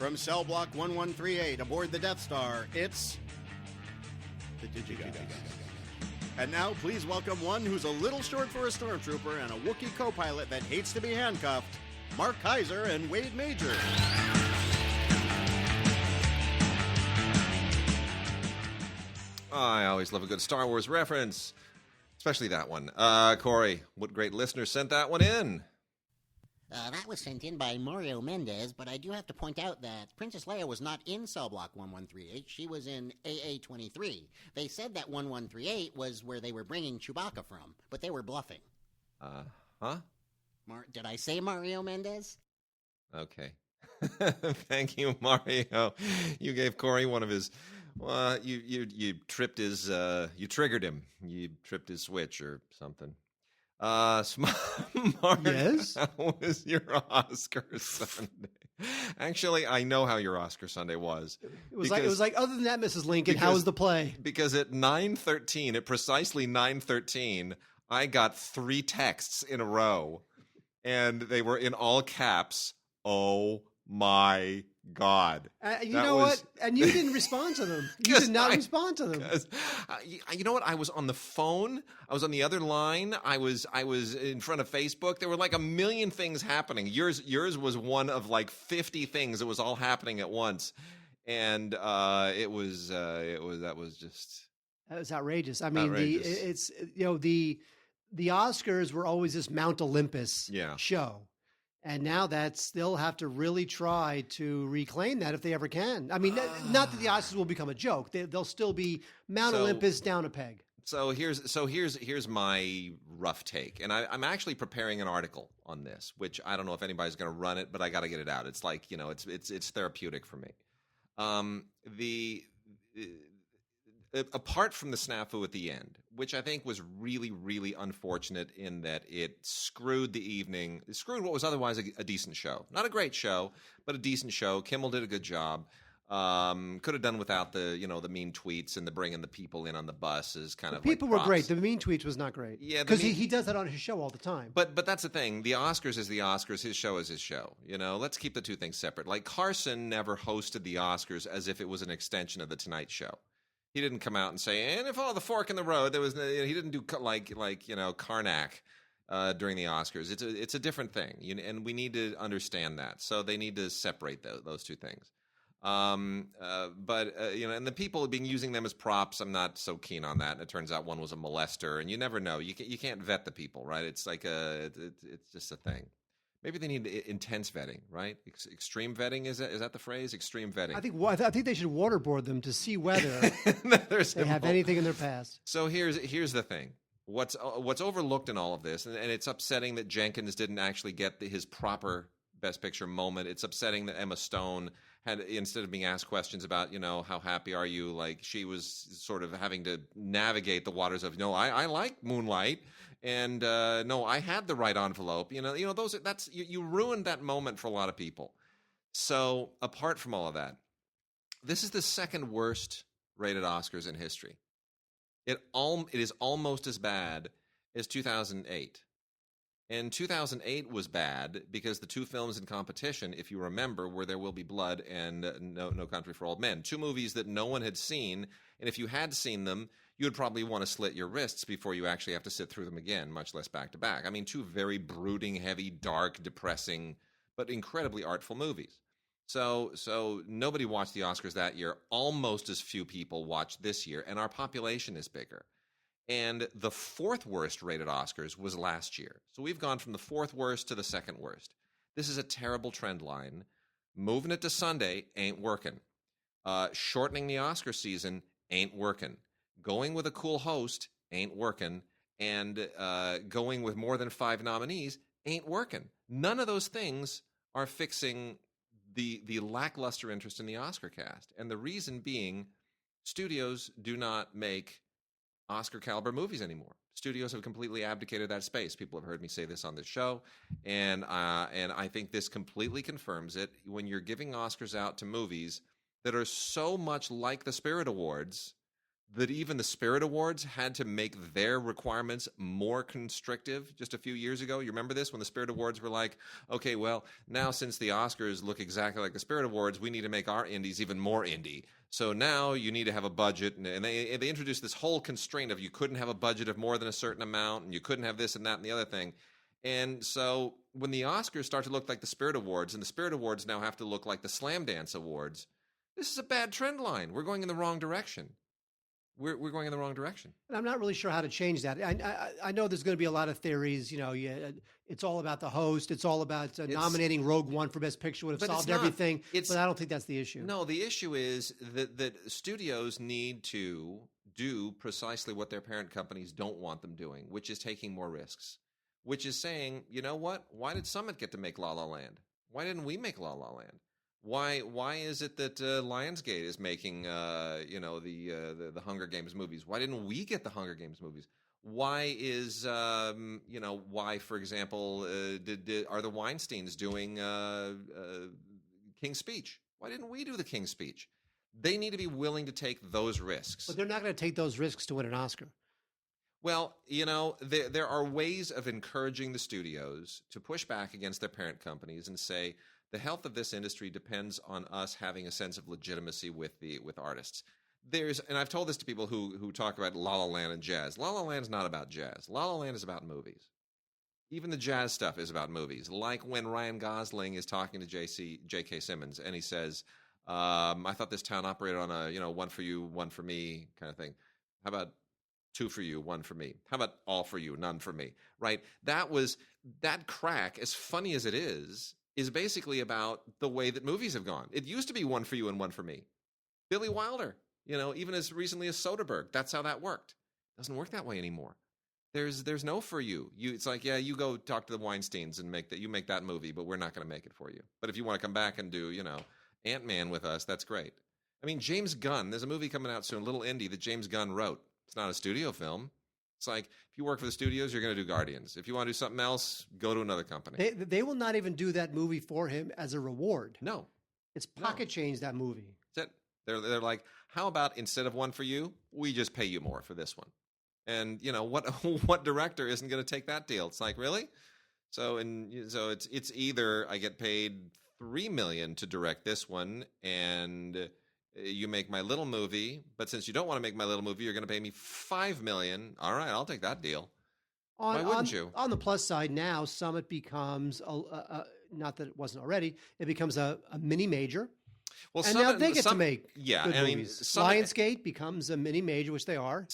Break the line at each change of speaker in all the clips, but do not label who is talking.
From Cell Block 1138 aboard the Death Star, it's the DigiGods. And now, please welcome one who's a little short for a stormtrooper and a Wookiee co-pilot that hates to be handcuffed, Mark Kaiser and Wade Major.
I always love a good Star Wars reference, especially that one. Corey, what great listener sent that one in?
That was sent in by Mario Mendez, but I do have to point out that Princess Leia was not in Cell Block 1138. She was in AA-23. They said that 1138 was where they were bringing Chewbacca from, but they were bluffing.
Huh?
Did I say Mario Mendez?
Okay. Thank you, Mario. You gave Corey one of his... you tripped his... you triggered him. You tripped his switch or something. Mark,
yes?
How was your Oscar Sunday? Actually, I know how your Oscar Sunday was.
It was like, other than that, Mrs. Lincoln, how was the play?
Because at 9:13, at precisely 9:13, I got 3 texts in a row, and they were in all caps. Oh my God.
You know what? And you didn't respond to them. You did not respond to them.
You know what? I was on the phone. I was on the other line. I was in front of Facebook. There were like a million things happening. Yours was one of like 50 things that was all happening at once. And that was
outrageous. I mean,
outrageous.
The Oscars were always this Mount Olympus show. And now they'll have to really try to reclaim that if they ever can. I mean, not that the Oscars will become a joke. They'll still be Mount Olympus down a peg.
So here's my rough take, and I'm actually preparing an article on this, which I don't know if anybody's going to run it, but I got to get it out. It's like it's therapeutic for me. Apart from the snafu at the end, which I think was really, really unfortunate in that it screwed the evening. It screwed what was otherwise a decent show. Not a great show, but a decent show. Kimmel did a good job. Could have done without the mean tweets and the bringing the people in on the bus is kind of
people
like
were great. The mean tweets was not great.
Yeah,
because he does that on his show all the time.
But that's the thing. The Oscars is the Oscars. His show is his show. Let's keep the two things separate. Like Carson never hosted the Oscars as if it was an extension of the Tonight Show. He didn't come out and say, and if all the fork in the road, there was he didn't do like Karnak during the Oscars. It's a different thing, and we need to understand that. So they need to separate those two things. And the people being using them as props, I'm not so keen on that. And it turns out one was a molester, and you never know. You can't vet the people, right? It's like it's just a thing. Maybe they need intense vetting, right? Extreme vetting, is that the phrase? Extreme vetting.
I think they should waterboard them to see whether they have anything in their past.
So here's the thing. What's overlooked in all of this, and it's upsetting that Jenkins didn't actually get his proper Best Picture moment. It's upsetting that Emma Stone had, instead of being asked questions about, how happy are you, like she was sort of having to navigate the waters of, I like Moonlight. And no, I had the right envelope. You ruined that moment for a lot of people. So apart from all of that, this is the second worst rated Oscars in history. It is almost as bad as 2008. And 2008 was bad because the two films in competition, if you remember, were There Will Be Blood and No Country for Old Men. Two movies that no one had seen, and if you had seen them, you would probably want to slit your wrists before you actually have to sit through them again, much less back-to-back. I mean, two very brooding, heavy, dark, depressing, but incredibly artful movies. So nobody watched the Oscars that year. Almost as few people watched this year, and our population is bigger. And the fourth worst rated Oscars was last year. So we've gone from the fourth worst to the second worst. This is a terrible trend line. Moving it to Sunday ain't working. Shortening the Oscar season ain't working. Going with a cool host ain't working, and going with more than 5 nominees ain't working. None of those things are fixing the lackluster interest in the Oscar cast. And the reason being, studios do not make Oscar-caliber movies anymore. Studios have completely abdicated that space. People have heard me say this on this show, and I think this completely confirms it. When you're giving Oscars out to movies that are so much like the Spirit Awards, that even the Spirit Awards had to make their requirements more constrictive just a few years ago. You remember this, when the Spirit Awards were like, okay, well, now since the Oscars look exactly like the Spirit Awards, we need to make our indies even more indie. So now you need to have a budget, and they introduced this whole constraint of you couldn't have a budget of more than a certain amount, and you couldn't have this and that and the other thing. And so when the Oscars start to look like the Spirit Awards, and the Spirit Awards now have to look like the Slam Dance Awards, this is a bad trend line. We're going in the wrong direction. We're going in the wrong direction.
And I'm not really sure how to change that. I know there's going to be a lot of theories. You know, it's all about the host. It's all about nominating Rogue One for Best Picture would have solved everything. But I don't think that's the issue.
No, the issue is that studios need to do precisely what their parent companies don't want them doing, which is taking more risks, which is saying, you know what? Why did Summit get to make La La Land? Why didn't we make La La Land? Why is it that Lionsgate is making the Hunger Games movies? Why didn't we get the Hunger Games movies? Why is why, for example, are the Weinsteins doing King's Speech? Why didn't we do the King's Speech? They need to be willing to take those risks.
But they're not going to take those risks to win an Oscar.
Well, you know, there are ways of encouraging the studios to push back against their parent companies and say, the health of this industry depends on us having a sense of legitimacy with artists. And I've told this to people who talk about La La Land and jazz. La La Land is not about jazz. La La Land is about movies. Even the jazz stuff is about movies. Like when Ryan Gosling is talking to J.K. Simmons, and he says, I thought this town operated on a, one for you, one for me kind of thing. How about 2 for you, 1 for me? How about all for you, none for me? Right? That crack, as funny as it is basically about the way that movies have gone. It used to be 1 for you and 1 for me. Billy Wilder, even as recently as Soderbergh, that's how that worked. It doesn't work that way anymore. There's no for you. It's like, yeah, you go talk to the Weinsteins and make that movie, but we're not going to make it for you. But if you want to come back and do, Ant-Man with us, that's great. I mean, James Gunn, there's a movie coming out soon, Little Indie, that James Gunn wrote. It's not a studio film. It's like, if you work for the studios, you're going to do Guardians. If you want to do something else, go to another company.
They will not even do that movie for him as a reward.
No.
It's pocket change, that movie.
That's it. They're like, how about instead of 1 for you, we just pay you more for this one? And, what director isn't going to take that deal? It's like, really? So it's either I get paid $3 million to direct this one, and you make my little movie, but since you don't want to make my little movie, you're going to pay me $5 million. All right, I'll take that deal. Why wouldn't you?
On the plus side, now Summit becomes not that it wasn't already. It becomes a mini major. Well, and now they get to make good movies. Lionsgate becomes a mini major, which they are.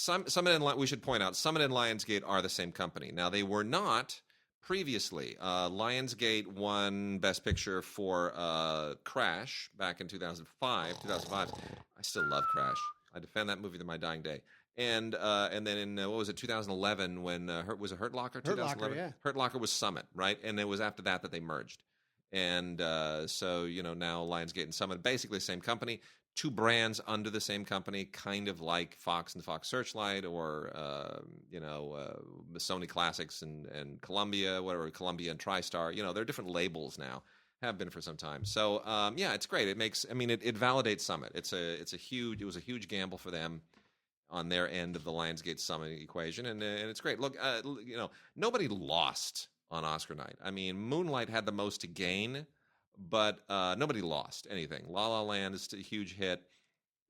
We should point out, Summit and Lionsgate are the same company. Now, they were not previously. Lionsgate won Best Picture for Crash back in 2005. I still love Crash. I defend that movie to my dying day. And then in, 2011 when, was it Hurt Locker? 2011?
Hurt Locker, yeah.
Hurt Locker was Summit, right? And it was after that they merged. And so, now Lionsgate and Summit, basically the same company, 2 brands under the same company, kind of like Fox and Fox Searchlight or, Sony Classics and Columbia, whatever, Columbia and TriStar. They're different labels now, have been for some time. So, it's great. It validates Summit. It was a huge gamble for them on their end of the Lionsgate Summit equation, and it's great. Look, nobody lost on Oscar night. I mean, Moonlight had the most to gain, but nobody lost anything. La La Land is a huge hit.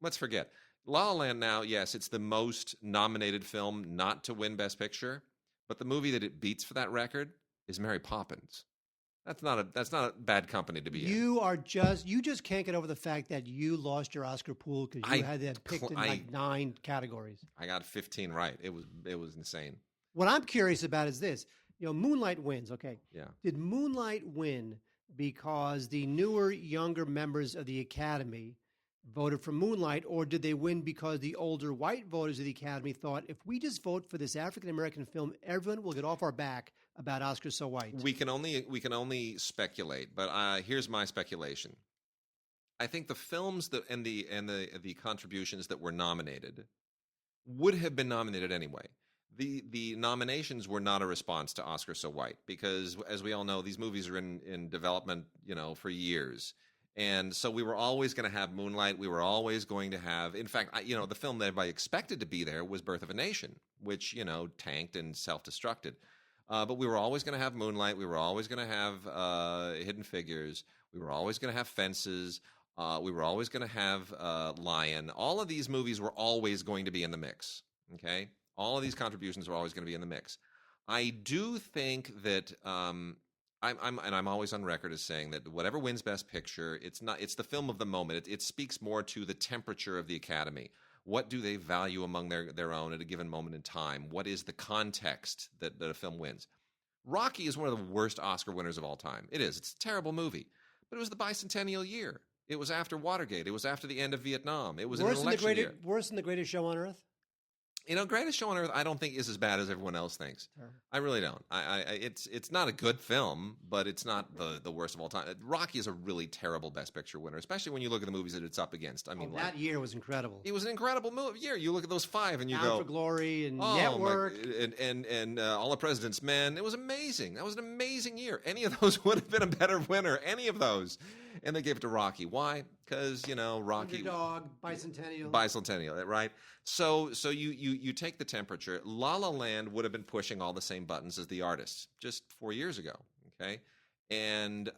Let's forget. La La Land now, yes, it's the most nominated film not to win Best Picture, but the movie that it beats for that record is Mary Poppins. That's not a bad company to be in.
You just can't get over the fact that you lost your Oscar pool because you had that picked in 9 categories.
I got 15 right. It was insane.
What I'm curious about is this. Moonlight wins, okay?
Yeah.
Did Moonlight win because the newer, younger members of the Academy voted for Moonlight, or did they win because the older white voters of the Academy thought, if we just vote for this African-American film, everyone will get off our back about Oscar So White?
We can only speculate, but here's my speculation. I think the films and the contributions that were nominated would have been nominated anyway. The nominations were not a response to Oscar So White because, as we all know, these movies are in development, for years. And so we were always going to have Moonlight. We were always going to have, in fact, the film that everybody expected to be there was Birth of a Nation, which, tanked and self-destructed. But we were always going to have Moonlight. We were always going to have Hidden Figures. We were always going to have Fences. We were always going to have Lion. All of these movies were always going to be in the mix. Okay? All of these contributions were always going to be in the mix. I do think that I'm always on record as saying that whatever wins Best Picture, it's the film of the moment. It speaks more to the temperature of the Academy. What do they value among their own at a given moment in time? What is the context that a film wins? Rocky is one of the worst Oscar winners of all time. It is. It's a terrible movie. But it was the bicentennial year. It was after Watergate. It was after the end of Vietnam. It was an election year.
Worse than The Greatest Show on Earth?
Greatest Show on Earth, I don't think is as bad as everyone else thinks. Sure. I really don't. It's not a good film, but it's not the worst of all time. Rocky is a really terrible Best Picture winner, especially when you look at the movies that it's up against. I mean,
that year was incredible.
It was an incredible year. You look at those five and you
Bound
go,
for Glory and Network
and All the President's Men. It was amazing. That was an amazing year. Any of those would have been a better winner. Any of those. And they gave it to Rocky. Why? Because, Rocky...
Underdog, bicentennial.
Bicentennial, right? So you take the temperature. La La Land would have been pushing all the same buttons as The Artist just 4 years ago, okay? And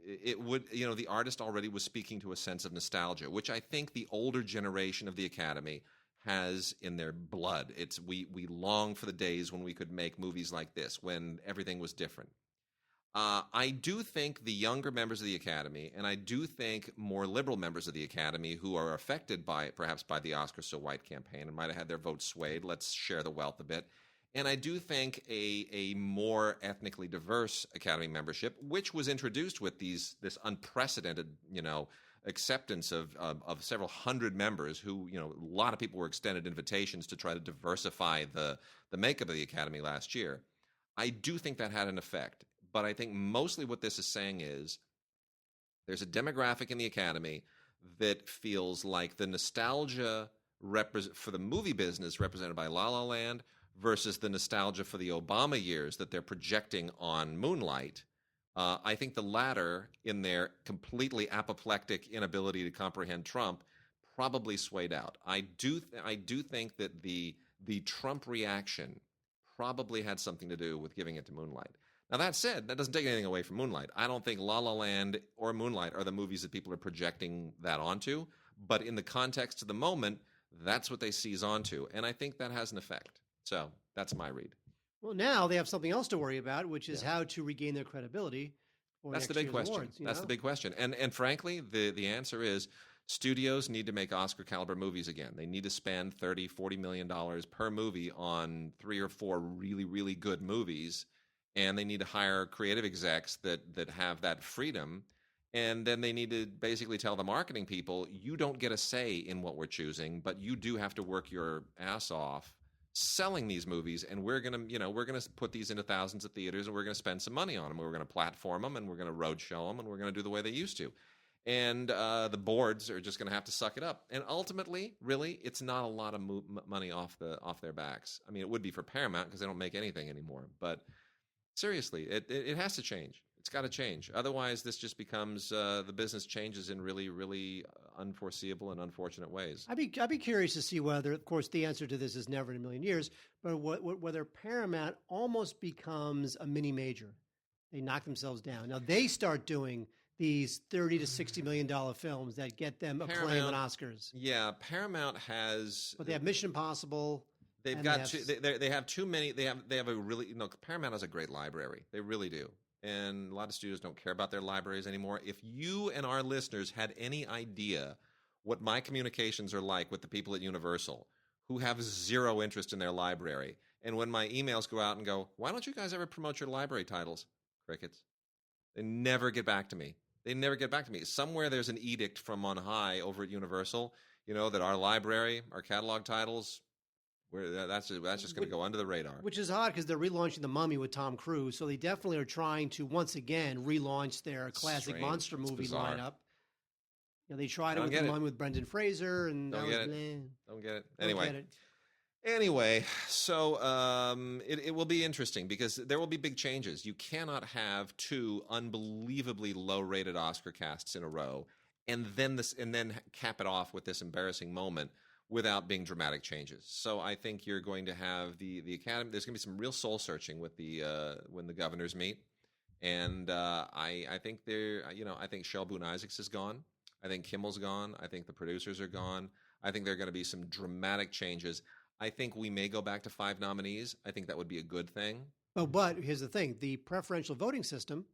it would, The Artist already was speaking to a sense of nostalgia, which I think the older generation of the Academy has in their blood. We long for the days when we could make movies like this, when everything was different. I do think the younger members of the Academy, and I do think more liberal members of the Academy who are affected perhaps by the Oscars So White campaign and might have had their votes swayed, let's share the wealth a bit. And I do think a more ethnically diverse Academy membership, which was introduced with this unprecedented, acceptance of several hundred members who, a lot of people were extended invitations to try to diversify the makeup of the Academy last year. I do think that had an effect. But I think mostly what this is saying is there's a demographic in the Academy that feels like the nostalgia for the movie business represented by La La Land versus the nostalgia for the Obama years that they're projecting on Moonlight. I think the latter, in their completely apoplectic inability to comprehend Trump, probably swayed out. I do think that the Trump reaction probably had something to do with giving it to Moonlight. Now, that said, that doesn't take anything away from Moonlight. I don't think La La Land or Moonlight are the movies that people are projecting that onto. But in the context of the moment, that's what they seize onto. And I think that has an effect. So that's my read.
Well, now they have something else to worry about, which is how to regain their credibility for
That's the big question.
Awards,
That's the big question. And frankly, the answer is studios need to make Oscar-caliber movies again. They need to spend $30, $40 million per movie on 3 or 4 really, really good movies. And they need to hire creative execs that have that freedom. And then they need to basically tell the marketing people, you don't get a say in what we're choosing, but you do have to work your ass off selling these movies. And we're going to put these into thousands of theaters, and we're going to spend some money on them. We're going to platform them, and we're going to roadshow them, and we're going to do the way they used to. And the boards are just going to have to suck it up. And ultimately, really, it's not a lot of money off their backs. I mean, it would be for Paramount because they don't make anything anymore, but seriously, it has to change. It's got to change. Otherwise, this just becomes the business changes in really, really unforeseeable and unfortunate ways.
I'd be curious to see whether, of course, the answer to this is never in a million years, but whether Paramount almost becomes a mini major. They knock themselves down. Now they start doing these $30 to $60 million films that get them acclaim and Oscars.
Yeah, Paramount has.
But they have Mission Impossible.
They've got they have too many. They have a really Paramount has a great library. They really do, and a lot of studios don't care about their libraries anymore. If you and our listeners had any idea what my communications are like with the people at Universal, who have zero interest in their library, and when my emails go out and go, "Why don't you guys ever promote your library titles?" Crickets. They never get back to me. Somewhere there's an edict from on high over at Universal, that our library, our catalog titles. That's just going to go under the radar.
Which is odd because they're relaunching The Mummy with Tom Cruise, so they definitely are trying to once again relaunch their classic monster movie lineup. They tried it with The Mummy with Brendan Fraser, and
don't get it. Anyway, Anyway, so it will be interesting because there will be big changes. You cannot have two unbelievably low-rated Oscar casts in a row, and then cap it off with this embarrassing moment without being dramatic changes. So I think you're going to have the Academy. There's going to be some real soul searching with when the governors meet, and I think I think Shel Boone-Isaacs is gone. I think Kimmel's gone. I think the producers are gone. I think there are going to be some dramatic changes. I think we may go back to 5 nominees. I think that would be a good thing.
Oh, but here's the thing: the preferential voting system.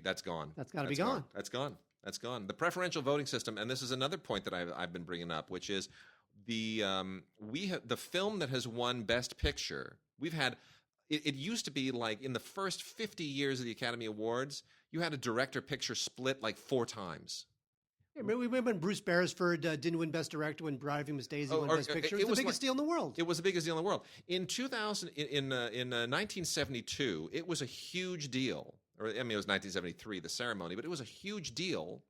That's gone.
That's got to be gone.
That's gone. That's gone. The preferential voting system, and this is another point that I've been bringing up, which is the film that has won Best Picture. We've had. It used to be like in the first 50 years of the Academy Awards, you had a director-picture split like 4 times.
Yeah, we remember when Bruce Beresford didn't win Best Director when Driving Miss Daisy won Best Picture. It was the biggest deal in the world.
It was the biggest deal in the world. In 1972, it was a huge deal. Or I mean, it was 1973, the ceremony, but it was a huge deal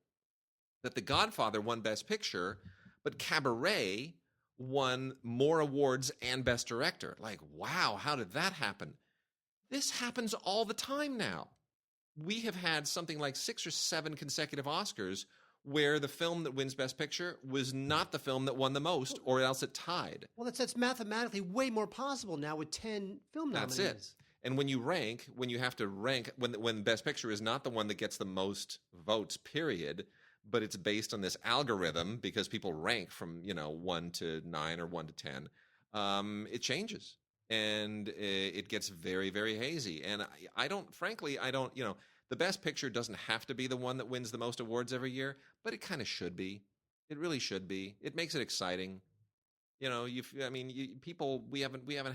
that The Godfather won Best Picture, but Cabaret won more awards and Best Director. Like, wow, how did that happen? This happens all the time now. We have had something like 6 or 7 consecutive Oscars where the film that wins Best Picture was not the film that won the most, or else it tied.
Well, that's mathematically way more possible now with 10 film nominees.
That's it. And when you have to rank, when Best Picture is not the one that gets the most votes, period, but it's based on this algorithm because people rank from 1 to 9 or 1 to 10, it changes. And it gets very, very hazy. And I don't. The Best Picture doesn't have to be the one that wins the most awards every year, but it kind of should be. It really should be. It makes it exciting. We haven't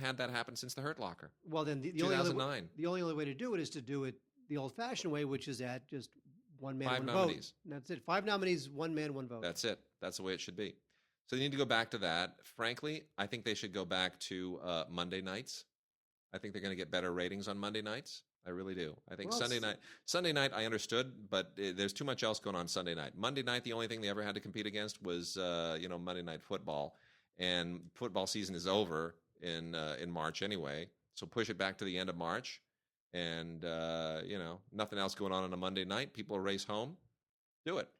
had that happen since The Hurt Locker.
Well, then the 2009. The only other way to do it is to do it the old-fashioned way, which is at just one man,
5
one
nominees.
vote. That's it. 5 nominees, one man, one vote.
That's it. That's the way it should be. So they need to go back to that. Frankly, I think they should go back to Monday nights. I think they're going to get better ratings on Monday nights. I really do. I think Sunday night I understood, but there's too much else going on Sunday night. Monday night, the only thing they ever had to compete against was Monday Night Football, and football season is over in March anyway. So push it back to the end of March, and nothing else going on a Monday night. People race home. Do it.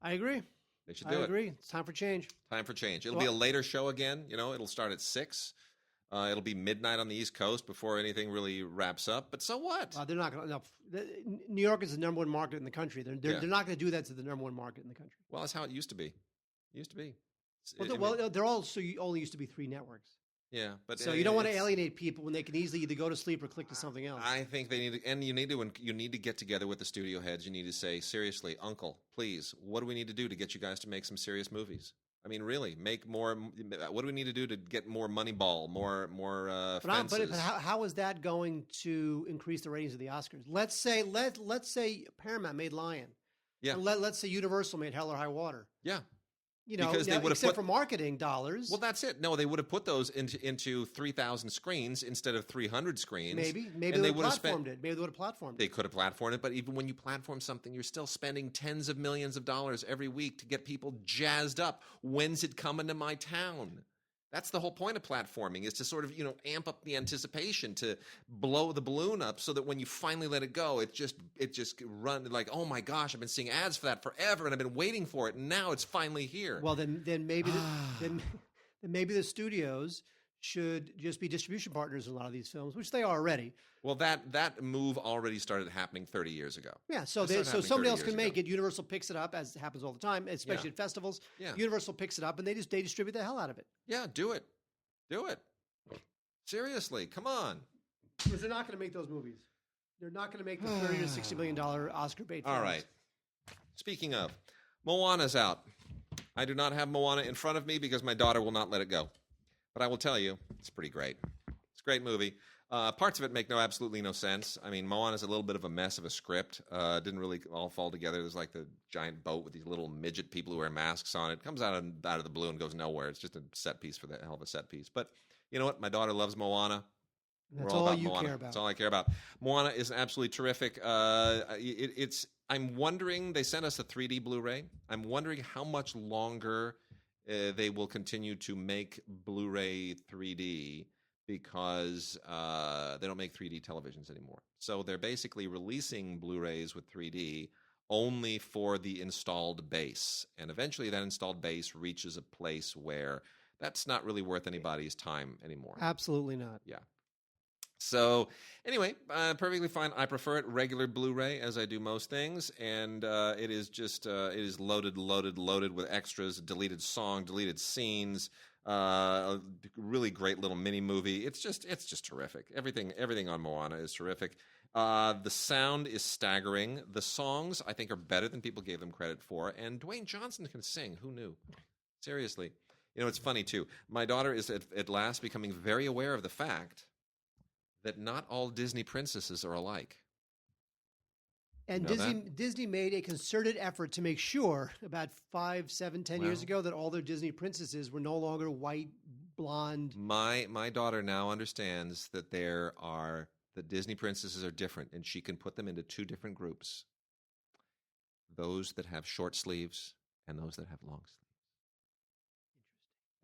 I agree.
They should do it.
I agree. It's time for change.
Time for change. It'll be a later show again. It'll start at 6. It'll be midnight on the East Coast before anything really wraps up. But so what?
They're not going to. New York is the number 1 market in the country. They're not going to do that to the number 1 market in the country.
Well, that's how it used to be. It used to be.
They're also only used to be 3 networks.
Yeah, but
so you don't want to alienate people when they can easily either go to sleep or click to something else.
I think they need to, and you need to get together with the studio heads. You need to say, seriously, Uncle, please, what do we need to do to get you guys to make some serious movies? I mean, really, make more. What do we need to do to get more Moneyball, more fences?
But how is that going to increase the ratings of the Oscars? Let's say Paramount made Lion.
Yeah.
And let's say Universal made Hell or High Water.
Yeah.
Because they would have except for marketing dollars.
Well, that's it. No, they would have put those into 3,000 screens instead of 300 screens.
Maybe they would have platformed it. Maybe they would have platformed it.
They could have platformed it, but even when you platform something, you're still spending tens of millions of dollars every week to get people jazzed up. When's it coming to my town? That's the whole point of platforming, is to sort of, amp up the anticipation, to blow the balloon up so that when you finally let it go, it just run like, oh my gosh, I've been seeing ads for that forever and I've been waiting for it and now it's finally here.
Well, then maybe maybe the studios should just be distribution partners in a lot of these films, which they are already.
Well, that move already started happening 30 years ago.
Yeah, so somebody else can make it. Universal picks it up, as happens all the time, especially at festivals. Yeah. Universal picks it up, and they distribute the hell out of it.
Yeah, do it. Seriously, come on.
Because they're not going to make those movies. They're not going to make the $30 to $60 million Oscar bait films.
All right. Speaking of, Moana's out. I do not have Moana in front of me because my daughter will not let it go. But I will tell you, it's pretty great. It's a great movie. Parts of it make absolutely no sense. I mean, Moana's a little bit of a mess of a script. Didn't really all fall together. There's like the giant boat with these little midget people who wear masks on it. Comes out of the blue and goes nowhere. It's just a set piece for the hell of a set piece. But you know what? My daughter loves Moana.
That's all you care about.
That's all I care about. Moana is absolutely terrific. I'm wondering, they sent us a 3D Blu-ray. I'm wondering how much longer they will continue to make Blu-ray 3D because they don't make 3D televisions anymore. So they're basically releasing Blu-rays with 3D only for the installed base. And eventually that installed base reaches a place where that's not really worth anybody's time anymore.
Absolutely not.
Yeah. So anyway, perfectly fine. I prefer it regular Blu-ray, as I do most things, and it is just it is loaded with extras, deleted song, deleted scenes, a really great little mini movie. It's just terrific. Everything on Moana is terrific. The sound is staggering. The songs, I think, are better than people gave them credit for, and Dwayne Johnson can sing. Who knew? Seriously. You know, it's funny too. My daughter is at last becoming very aware of the fact that not all Disney princesses are alike.
And
you know
Disney made a concerted effort to make sure about 5, 7, 10 years ago that all their Disney princesses were no longer white, blonde.
My daughter now understands that the Disney princesses are different, and she can put them into two different groups. Those that have short sleeves and those that have long sleeves.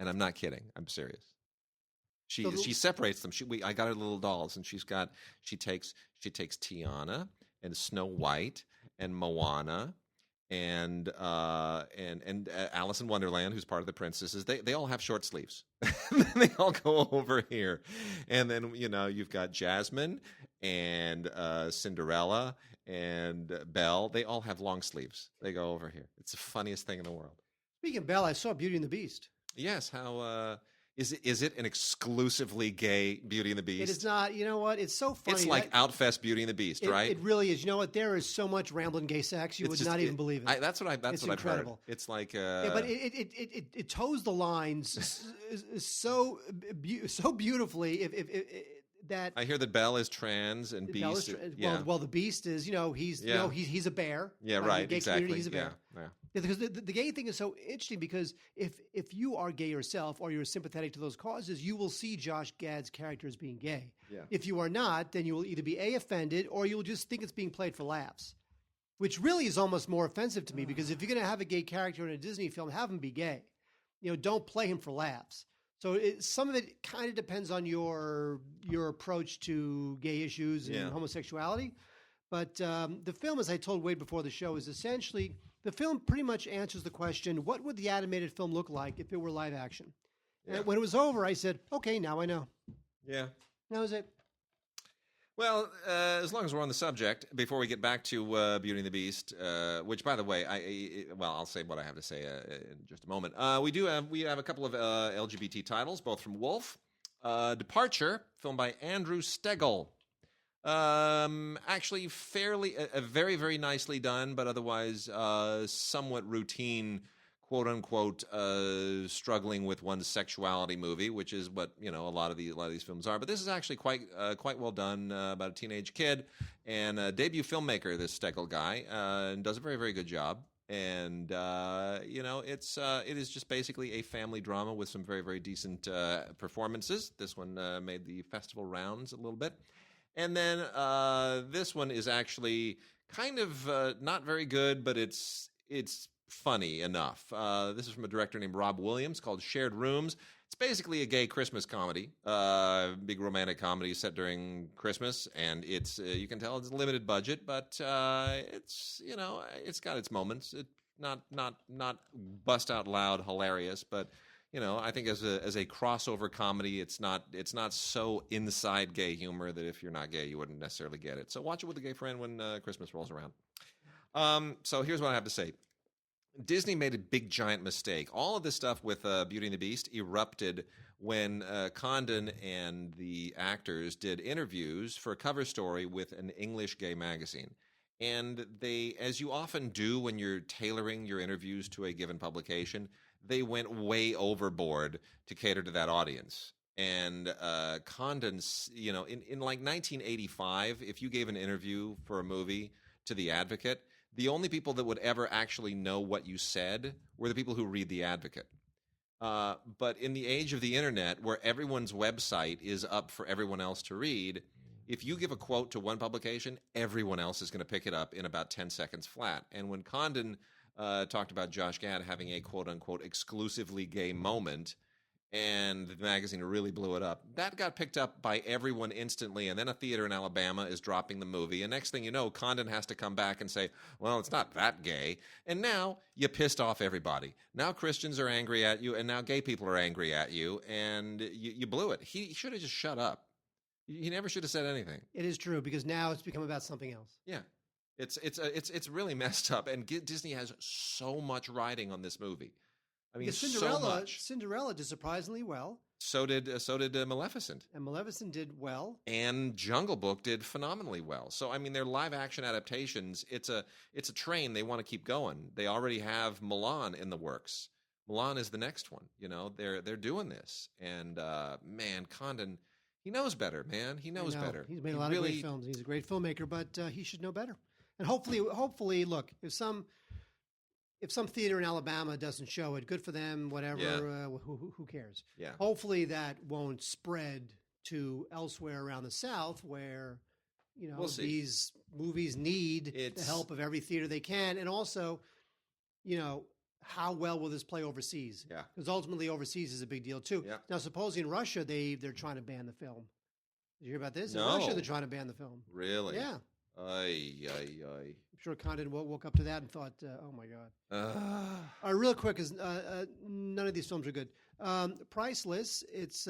And I'm not kidding. I'm serious. She separates them. I got her little dolls, and she takes Tiana and Snow White and Moana and Alice in Wonderland, who's part of the princesses. They all have short sleeves. They all go over here, and then you've got Jasmine and Cinderella and Belle. They all have long sleeves. They go over here. It's the funniest thing in the world.
Speaking of Belle, I saw Beauty and the Beast.
Yes, how is it an exclusively gay Beauty and the Beast?
It is not. You know what? It's so funny.
It's like Outfest Beauty and the Beast, right?
It really is. You know what? There is so much rambling gay sex you would not even believe it.
That's what I've heard. It's like
yeah, but it toes the lines so beautifully. That
I hear that Belle is trans and Beast.
Well, the Beast is he's a bear.
Yeah, right.
Gay
exactly.
He's a bear.
Yeah.
Because the gay thing is so interesting because if you are gay yourself or you're sympathetic to those causes, you will see Josh Gad's character as being gay.
Yeah.
If you are not, then you will either be offended or you'll just think it's being played for laughs, which really is almost more offensive to me because if you're going to have a gay character in a Disney film, have him be gay. Don't play him for laughs. So some of it kind of depends on your approach to gay issues and homosexuality. But the film, as I told Wade before the show, is essentially the film pretty much answers the question, what would the animated film look like if it were live action? Yeah. And when it was over, I said, okay, now I know.
Yeah.
That was it.
Well, as long as we're on the subject, before we get back to Beauty and the Beast, which, by the way, I'll say what I have to say in just a moment. We have a couple of LGBT titles, both from Wolf. Departure, filmed by Andrew Stegel. Actually, very, very nicely done, but otherwise somewhat routine, quote unquote, struggling with one's sexuality movie, which is what a lot of these films are. But this is actually quite well done about a teenage kid and a debut filmmaker. This Stegel guy and does a very, very good job. And it is just basically a family drama with some very, very decent performances. This one made the festival rounds a little bit. And then this one is actually kind of not very good, but it's funny enough. This is from a director named Rob Williams called Shared Rooms. It's basically a gay Christmas comedy, big romantic comedy set during Christmas, and it's you can tell it's a limited budget, but it's it's got its moments. It's not bust out loud hilarious, but I think as a crossover comedy, it's not so inside gay humor that if you're not gay, you wouldn't necessarily get it. So watch it with a gay friend when Christmas rolls around. So here's what I have to say. Disney made a big, giant mistake. All of this stuff with Beauty and the Beast erupted when Condon and the actors did interviews for a cover story with an English gay magazine. And they, as you often do when you're tailoring your interviews to a given publication, they went way overboard to cater to that audience. And Condon's, in like 1985, if you gave an interview for a movie to The Advocate, the only people that would ever actually know what you said were the people who read The Advocate. But in the age of the internet, where everyone's website is up for everyone else to read, if you give a quote to one publication, everyone else is going to pick it up in about 10 seconds flat. And when Condon talked about Josh Gad having a quote-unquote exclusively gay moment, and the magazine really blew it up. That got picked up by everyone instantly, and then a theater in Alabama is dropping the movie, and next thing you know, Condon has to come back and say, well, it's not that gay, and now you pissed off everybody. Now Christians are angry at you, and now gay people are angry at you, and you blew it. He should have just shut up. He never should have said anything.
It is true, because now it's become about something else.
Yeah. It's really messed up, and Disney has so much riding on this movie. I mean, so much.
Cinderella did surprisingly well.
So did Maleficent.
And Maleficent did well.
And Jungle Book did phenomenally well. So I mean, their live action adaptations. It's a train they want to keep going. They already have Mulan in the works. Mulan is the next one. You know, they're doing this. And man, Condon, he knows better. Man, he knows better.
He's made a lot of great films. He's a great filmmaker, but he should know better. And hopefully, look, if some theater in Alabama doesn't show it, good for them, whatever, who cares?
Yeah.
Hopefully that won't spread to elsewhere around the South where, these movies need the help of every theater they can. And also, how well will this play overseas?
Yeah.
Because ultimately overseas is a big deal too.
Yeah.
Now, supposedly in Russia, they're trying to ban the film. Did you hear about this?
No.
In Russia, they're trying to ban the film.
Really?
Yeah.
Ay.
I'm sure Condon woke up to that and thought, oh, my God. Real quick, because none of these films are good. Priceless, it's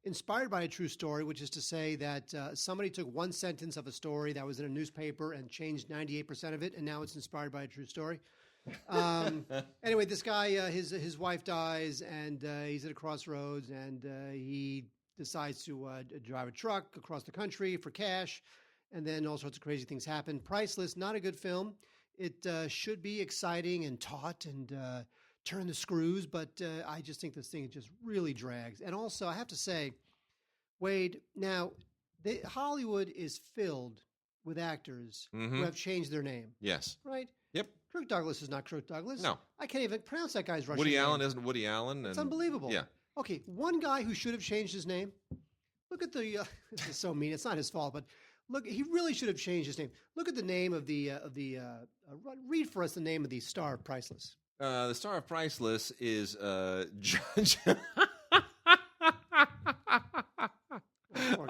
inspired by a true story, which is to say that somebody took one sentence of a story that was in a newspaper and changed 98% of it, and now it's inspired by a true story. Anyway, this guy, his wife dies, and he's at a crossroads, and he decides to drive a truck across the country for cash. And then all sorts of crazy things happen. Priceless, not a good film. It should be exciting and taut and turn the screws, but I just think this thing just really drags. And also, I have to say, Wade, now, Hollywood is filled with actors who have changed their name.
Yes.
Right?
Yep.
Kirk Douglas is not Kirk Douglas.
No.
I can't even pronounce that guy's Russian
Woody
name.
Allen isn't Woody Allen.
It's unbelievable.
Yeah.
Okay, one guy who should have changed his name. Look at the, this is so mean, it's not his fault, but look, he really should have changed his name. Look at the name of read for us the name of the star of Priceless.
The star of Priceless is Judge.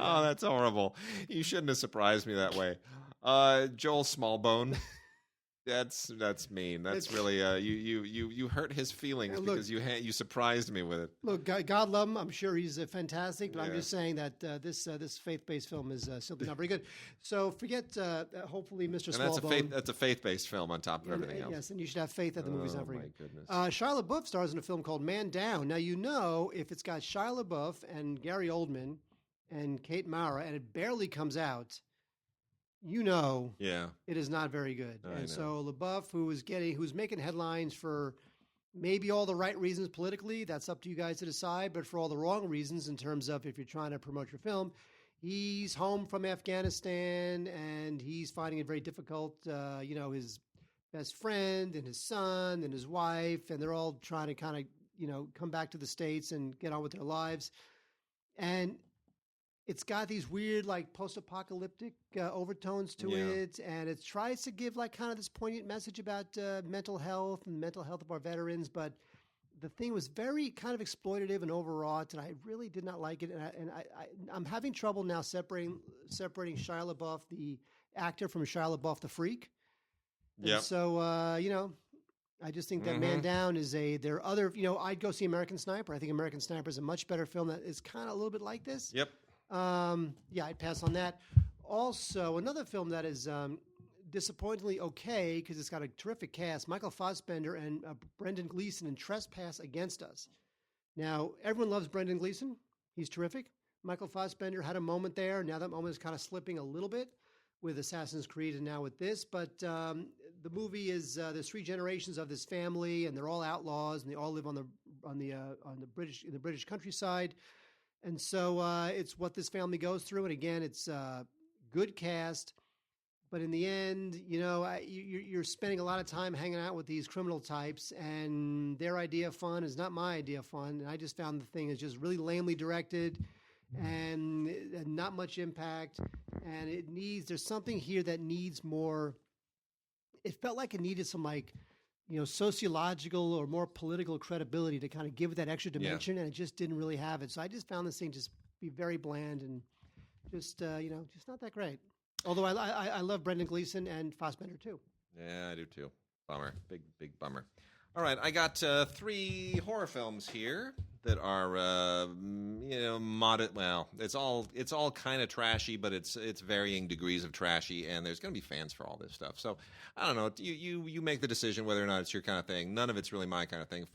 Oh, that's horrible. You shouldn't have surprised me that way. Joel Smallbone. That's mean. That's really you hurt his feelings because you surprised me with it.
Look, God love him. I'm sure he's fantastic, but I'm just saying that this faith-based film is simply not very good. So forget. Hopefully, Mr. Smallbone.
That's a faith-based film on top of everything else.
Yes, and you should have faith that the movie's not very good.
Goodness.
Shia LaBeouf stars in a film called Man Down. Now if it's got Shia LaBeouf and Gary Oldman and Kate Mara, and it barely comes out. It is not very good. So LaBeouf, who's making headlines for maybe all the right reasons politically, that's up to you guys to decide, but for all the wrong reasons in terms of if you're trying to promote your film, he's home from Afghanistan and he's finding it very difficult. His best friend and his son and his wife, and they're all trying to kind of, come back to the States and get on with their lives. And it's got these weird, like, post-apocalyptic overtones to it, and it tries to give, like, kind of this poignant message about mental health and mental health of our veterans, but the thing was very kind of exploitative and overwrought, and I really did not like it, and I'm having trouble now separating Shia LaBeouf, the actor, from Shia LaBeouf, the freak. Yeah. So, I just think that Man Down is there are other, I'd go see American Sniper. I think American Sniper is a much better film that is kind of a little bit like this.
Yep.
I'd pass on that. Also, another film that is disappointingly okay because it's got a terrific cast: Michael Fassbender and Brendan Gleeson in Trespass Against Us. Now, everyone loves Brendan Gleeson; he's terrific. Michael Fassbender had a moment there. Now that moment is kind of slipping a little bit with Assassin's Creed and now with this. But the movie is there's three generations of this family, and they're all outlaws, and they all live on the British countryside. And so it's what this family goes through. And again, it's good cast. But in the end, you're spending a lot of time hanging out with these criminal types, and their idea of fun is not my idea of fun. And I just found the thing is just really lamely directed and not much impact. And there's something here that needs more. It felt like it needed some, sociological or more political credibility to kind of give it that extra dimension, and it just didn't really have it. So I just found this thing just be very bland and just not that great. Although I love Brendan Gleeson and Fassbender too.
Yeah, I do too. Bummer. Big bummer. All right, I got 3 horror films here that are, moderate. Well, it's all kind of trashy, but it's varying degrees of trashy, and there's going to be fans for all this stuff. So I don't know. You make the decision whether or not it's your kind of thing. None of it's really my kind of thing.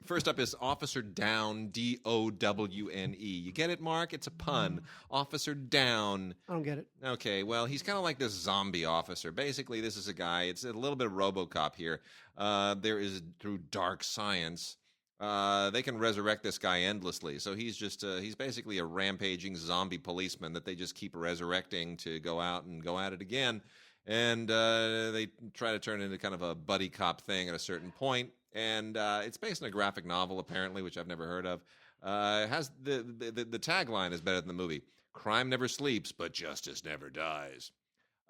First up is Officer Downe, Downe. You get it, Mark? It's a pun. Officer Downe.
I don't get it.
Okay, well, he's kind of like this zombie officer. Basically, this is a guy. It's a little bit of RoboCop here. There is, through dark science, they can resurrect this guy endlessly. So he's basically a rampaging zombie policeman that they just keep resurrecting to go out and go at it again. And they try to turn it into kind of a buddy cop thing at a certain point. And it's based on a graphic novel, apparently, which I've never heard of. It has the tagline is better than the movie. Crime never sleeps, but justice never dies.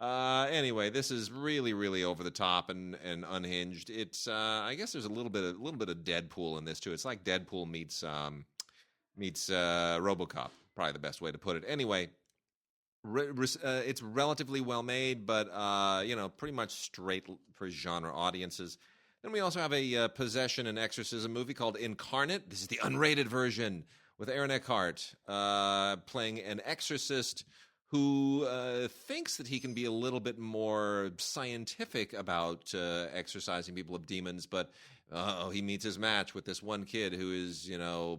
Anyway, this is really, really over the top and unhinged. It's I guess there's a little bit of Deadpool in this too. It's like Deadpool meets RoboCop. Probably the best way to put it. Anyway, it's relatively well made, but pretty much straight for genre audiences. Then we also have a possession and exorcism movie called Incarnate. This is the unrated version with Aaron Eckhart playing an exorcist who thinks that he can be a little bit more scientific about exorcising people of demons, but he meets his match with this one kid who is,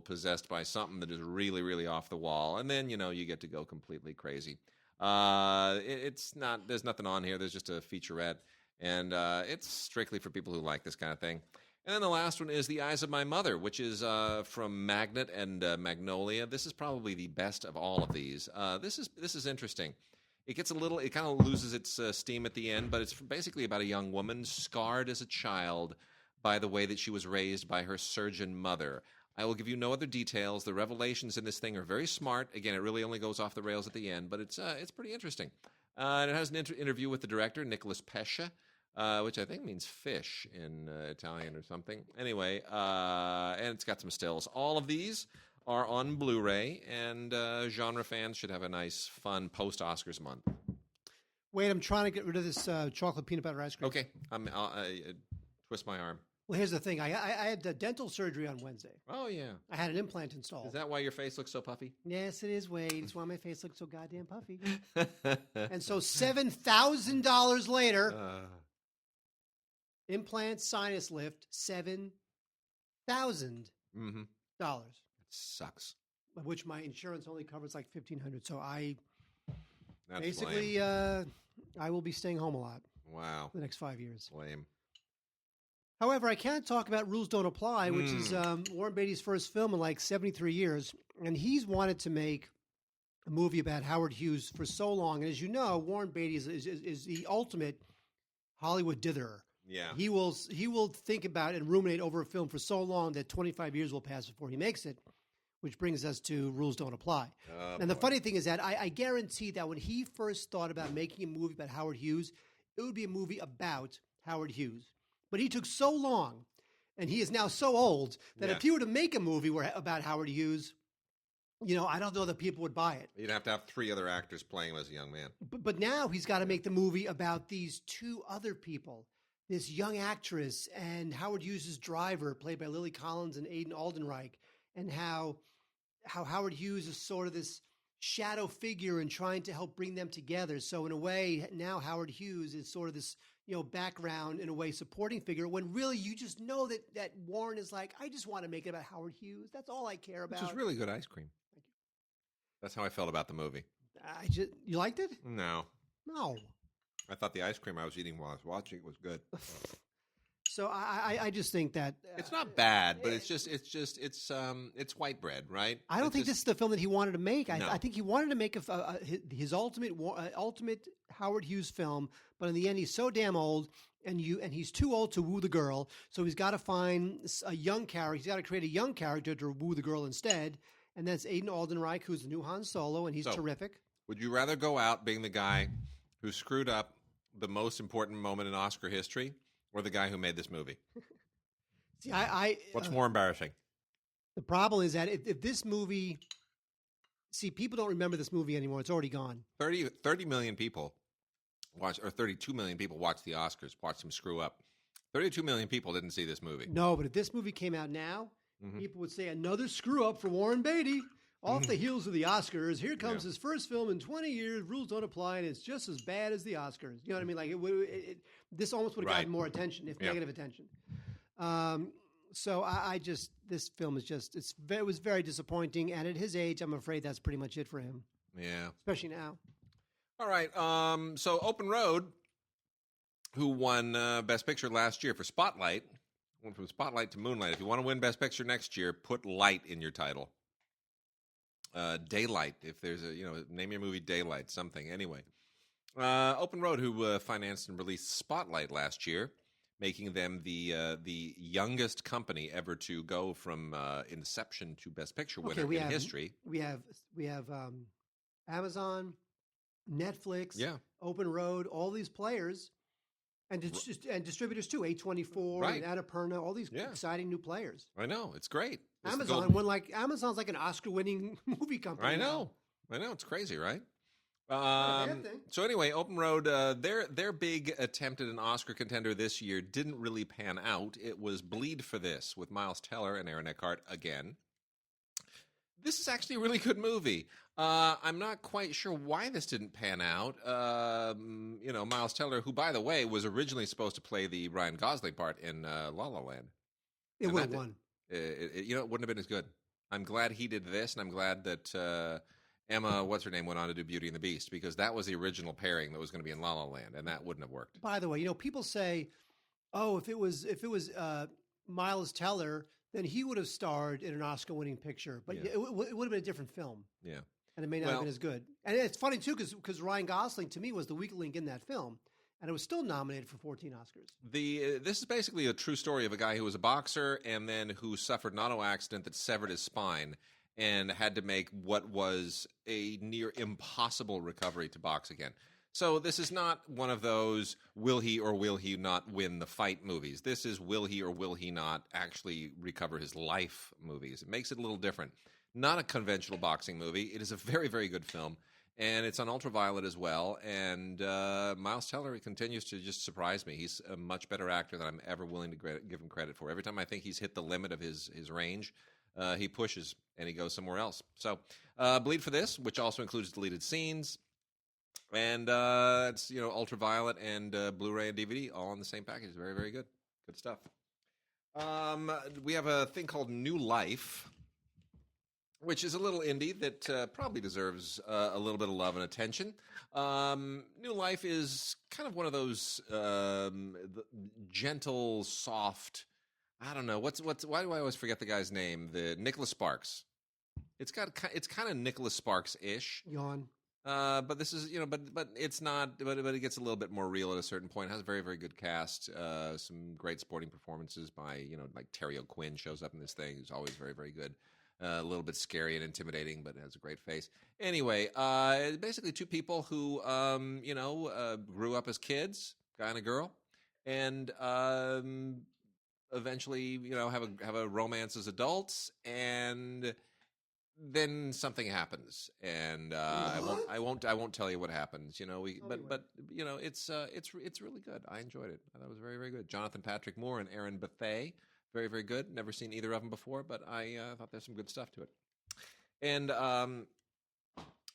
possessed by something that is really, really off the wall. And then, you get to go completely crazy. There's nothing on here. There's just a featurette. And it's strictly for people who like this kind of thing. And then the last one is The Eyes of My Mother, which is from Magnet and Magnolia. This is probably the best of all of these. This is interesting. It kind of loses its steam at the end, but it's basically about a young woman scarred as a child by the way that she was raised by her surgeon mother. I will give you no other details. The revelations in this thing are very smart. Again, it really only goes off the rails at the end, but it's pretty interesting. And it has an interview with the director, Nicholas Pesce, which I think means fish in Italian or something. Anyway, and it's got some stills. All of these are on Blu-ray, and genre fans should have a nice, fun post-Oscars month.
Wait, I'm trying to get rid of this chocolate peanut butter ice cream.
Okay, I'll twist my arm.
Well, here's the thing. I had dental surgery on Wednesday.
Oh, yeah.
I had an implant installed.
Is that why your face looks so puffy?
Yes, it is, Wade. It's why my face looks so goddamn puffy. And so $7,000 later, implant sinus lift, $7,000.
Mm-hmm.
It
sucks.
Of which my insurance only covers like $1,500. So
That's
basically, I will be staying home a lot.
Wow.
For the next 5 years.
Lame.
However, I can't talk about Rules Don't Apply, which is Warren Beatty's first film in like 73 years. And he's wanted to make a movie about Howard Hughes for so long. And as you know, Warren Beatty is the ultimate Hollywood ditherer.
Yeah.
He will think about and ruminate over a film for so long that 25 years will pass before he makes it, which brings us to Rules Don't Apply. And the funny thing is that I guarantee that when he first thought about making a movie about Howard Hughes, it would be a movie about Howard Hughes. But he took so long, and he is now so old, that if he were to make a movie about Howard Hughes, I don't know that people would buy it.
You'd have to have 3 other actors playing him as a young man.
But now he's got to make the movie about these 2 other people, this young actress and Howard Hughes' driver, played by Lily Collins and Aiden Aldenreich, and how Howard Hughes is sort of this shadow figure and trying to help bring them together. So in a way, now Howard Hughes is sort of this background, in a way, supporting figure, when really you just know that Warren is like, I just want to make it about Howard Hughes. That's all I care about.
Which is really good ice cream.
Thank you.
That's how I felt about the movie.
You liked it?
No.
I
thought the ice cream I was eating while I was watching it was good.
So I just think that
it's not bad, but it's white bread, right?
I don't think this is the film that he wanted to make.
No.
I think he wanted to make his ultimate Howard Hughes film, but in the end, he's so damn old, and he's too old to woo the girl. So he's got to find a young character. He's got to create a young character to woo the girl instead, and that's Aiden Aldenreich, who's the new Han Solo, and he's terrific.
Would you rather go out being the guy who screwed up the most important moment in Oscar history, or the guy who made this movie?
See,
What's more embarrassing?
The problem is that if this movie, people don't remember this movie anymore. It's already gone.
30 million people watch, or 32 million people watched the Oscars, watched them screw up. 32 million people didn't see this movie.
No, but if this movie came out now, people would say another screw up for Warren Beatty. Off the heels of the Oscars, here comes his first film in 20 years. Rules don't apply, and it's just as bad as the Oscars. You know what I mean? Like this almost would have gotten more attention, if negative attention. So I just, this film is just, it was very disappointing, and at his age, I'm afraid that's pretty much it for him.
Yeah,
especially now.
All right. So Open Road, who won Best Picture last year for Spotlight, went from Spotlight to Moonlight. If you want to win Best Picture next year, put light in your title. Daylight, if there's name your movie Daylight, something. Anyway, Open Road, who financed and released Spotlight last year, making them the youngest company ever to go from inception to Best Picture winner in history.
We have Amazon, Netflix, Open Road, all these players, and distributors too. A24 and Annapurna, all these exciting new players.
I know, it's great.
Amazon's like an Oscar-winning movie company.
I know, it's crazy, right? So anyway, Open Road, their big attempt at an Oscar contender this year didn't really pan out. It was Bleed for This with Miles Teller and Aaron Eckhart again. This is actually a really good movie. I'm not quite sure why this didn't pan out. Miles Teller, who, by the way, was originally supposed to play the Ryan Gosling part in La La Land.
It would have won.
It wouldn't have been as good. I'm glad he did this, and I'm glad that Emma, what's-her-name, went on to do Beauty and the Beast, because that was the original pairing that was going to be in La La Land, and that wouldn't have worked.
By the way, people say, oh, if it was Miles Teller, then he would have starred in an Oscar-winning picture, but it would have been a different film. Yeah. And it may not have been as good. And it's funny, too, because Ryan Gosling, to me, was the weak link in that film. And it was still nominated for 14 Oscars.
This is basically a true story of a guy who was a boxer and then who suffered an auto accident that severed his spine and had to make what was a near impossible recovery to box again. So this is not one of those will he or will he not win the fight movies. This is will he or will he not actually recover his life movies. It makes it a little different. Not a conventional boxing movie. It is a very, very good film. And it's on Ultraviolet as well. And Miles Teller continues to just surprise me. He's a much better actor than I'm ever willing to give him credit for. Every time I think he's hit the limit of his range, he pushes and he goes somewhere else. So Bleed for This, which also includes deleted scenes. And it's Ultraviolet and Blu-ray and DVD all on the same package. Very, very good. Good stuff. We have a thing called New Life, which is a little indie that probably deserves a little bit of love and attention. New Life is kind of one of those gentle, soft. I don't know why do I always forget the guy's name? The Nicholas Sparks. It's kind of Nicholas Sparks-ish.
Yawn.
But this is but it's not. But it gets a little bit more real at a certain point. It has a very, very good cast. Some great sporting performances by like Terry O'Quinn shows up in this thing. He's always very, very good. A little bit scary and intimidating, but has a great face. Anyway, basically two people who, grew up as kids, guy and a girl, and eventually, have a romance as adults, and then something happens, and I won't tell you what happens. It's really good. I enjoyed it. I thought it was very, very good. Jonathan Patrick Moore and Aaron Bethea. Very, very good. Never seen either of them before, but I thought there's some good stuff to it. And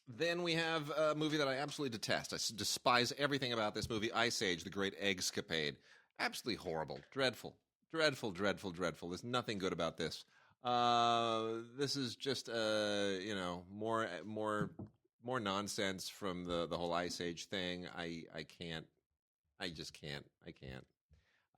then we have a movie that I absolutely detest. I despise everything about this movie, Ice Age, The Great Egg-Scapade. Absolutely horrible. Dreadful. Dreadful, dreadful, dreadful. There's nothing good about this. This is just, more nonsense from the whole Ice Age thing. I just can't.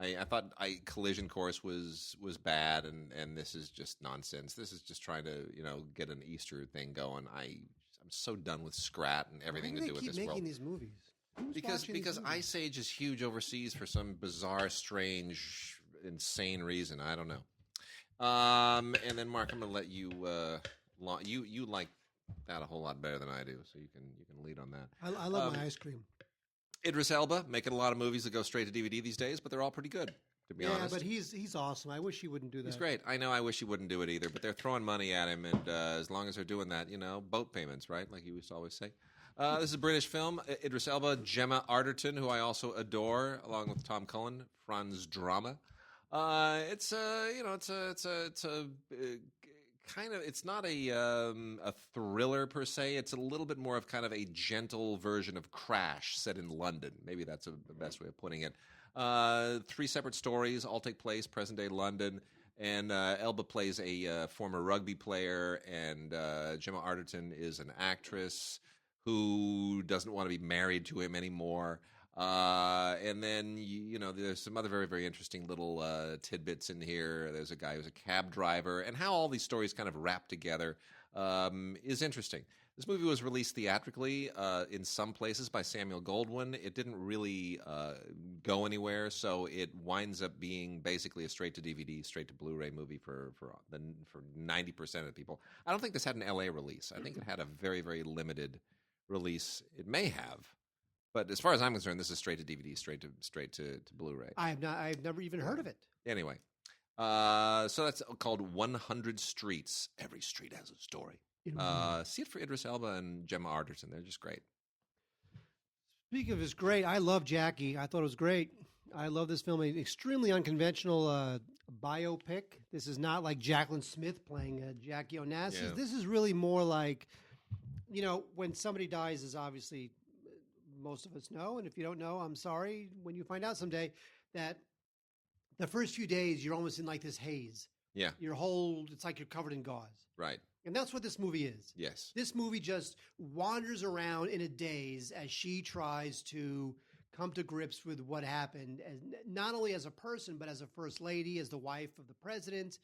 I thought Collision Course was bad, and this is just nonsense. This is just trying to get an Easter thing going. I'm so done with Scrat and everything to do with this world.
Why do they keep making these movies?
Because Ice Age is huge overseas for some bizarre, strange, insane reason. I don't know. And then Mark, I'm going to let you you like that a whole lot better than I do, so you can lead on that.
I love my ice cream.
Idris Elba making a lot of movies that go straight to DVD these days, but they're all pretty good, to be honest.
Yeah, but he's awesome. I wish he wouldn't do that.
He's great. I know. I wish he wouldn't do it either, but they're throwing money at him, and as long as they're doing that, boat payments, right? Like he used to always say. This is a British film. Idris Elba, Gemma Arterton, who I also adore, along with Tom Cullen, Franz Drama. It's not a thriller per se. It's a little bit more of kind of a gentle version of Crash set in London. Maybe that's the best way of putting it. 3 separate stories all take place present day London, and Elba plays a former rugby player, and Gemma Arterton is an actress who doesn't want to be married to him anymore. And then, there's some other very, very interesting little tidbits in here. There's a guy who's a cab driver, and how all these stories kind of wrap together is interesting. This movie was released theatrically in some places by Samuel Goldwyn. It didn't really go anywhere, so it winds up being basically a straight-to-DVD, straight-to-Blu-ray movie for 90% of the people. I don't think this had an LA release. I think it had a very, very limited release. It may have. But as far as I'm concerned, this is straight to DVD, straight to Blu-ray.
I've never even heard of it.
Anyway, so that's called 100 Streets. Every street has a story. See it for Idris Elba and Gemma Arterton. They're just great.
Speaking of it's great, I love Jackie. I thought it was great. I love this film. An extremely unconventional biopic. This is not like Jacqueline Smith playing Jackie Onassis. Yeah. This is really more like, when somebody dies is obviously... most of us know, and if you don't know, I'm sorry when you find out someday, that the first few days you're almost in like this haze.
Yeah.
It's like you're covered in gauze.
Right.
And that's what this movie is.
Yes.
This movie just wanders around in a daze as she tries to come to grips with what happened, as not only as a person, but as a first lady, as the wife of the president,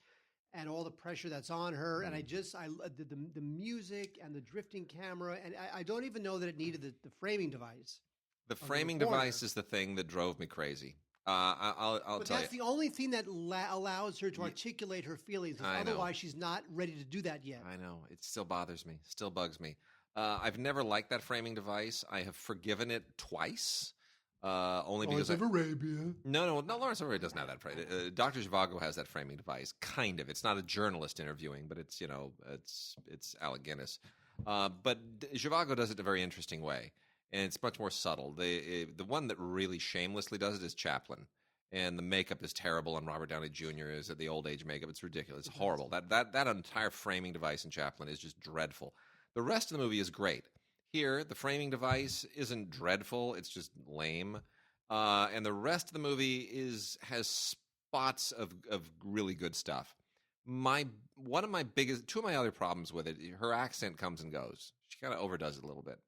and all the pressure that's on her. And the music and the drifting camera, and I don't even know that it needed the framing device.
The framing device is the thing that drove me crazy. I'll tell you.
But that's the only thing that allows her to articulate her feelings. Otherwise, she's not ready to do that yet.
I know. It still bothers me. Still bugs me. I've never liked that framing device. I have forgiven it twice. Only because
Lawrence of Arabia.
No, Lawrence of Arabia doesn't have that. Dr. Zhivago has that framing device, kind of. It's not a journalist interviewing, but it's Alec Guinness. But Zhivago does it in a very interesting way, and it's much more subtle. The one that really shamelessly does it is Chaplin, and the makeup is terrible. And Robert Downey Jr. is at the old age makeup. It's ridiculous. It's horrible. That entire framing device in Chaplin is just dreadful. The rest of the movie is great. Here, the framing device isn't dreadful; it's just lame, and the rest of the movie has spots of really good stuff. Two of my other problems with it, her accent comes and goes. She kind of overdoes it a little bit.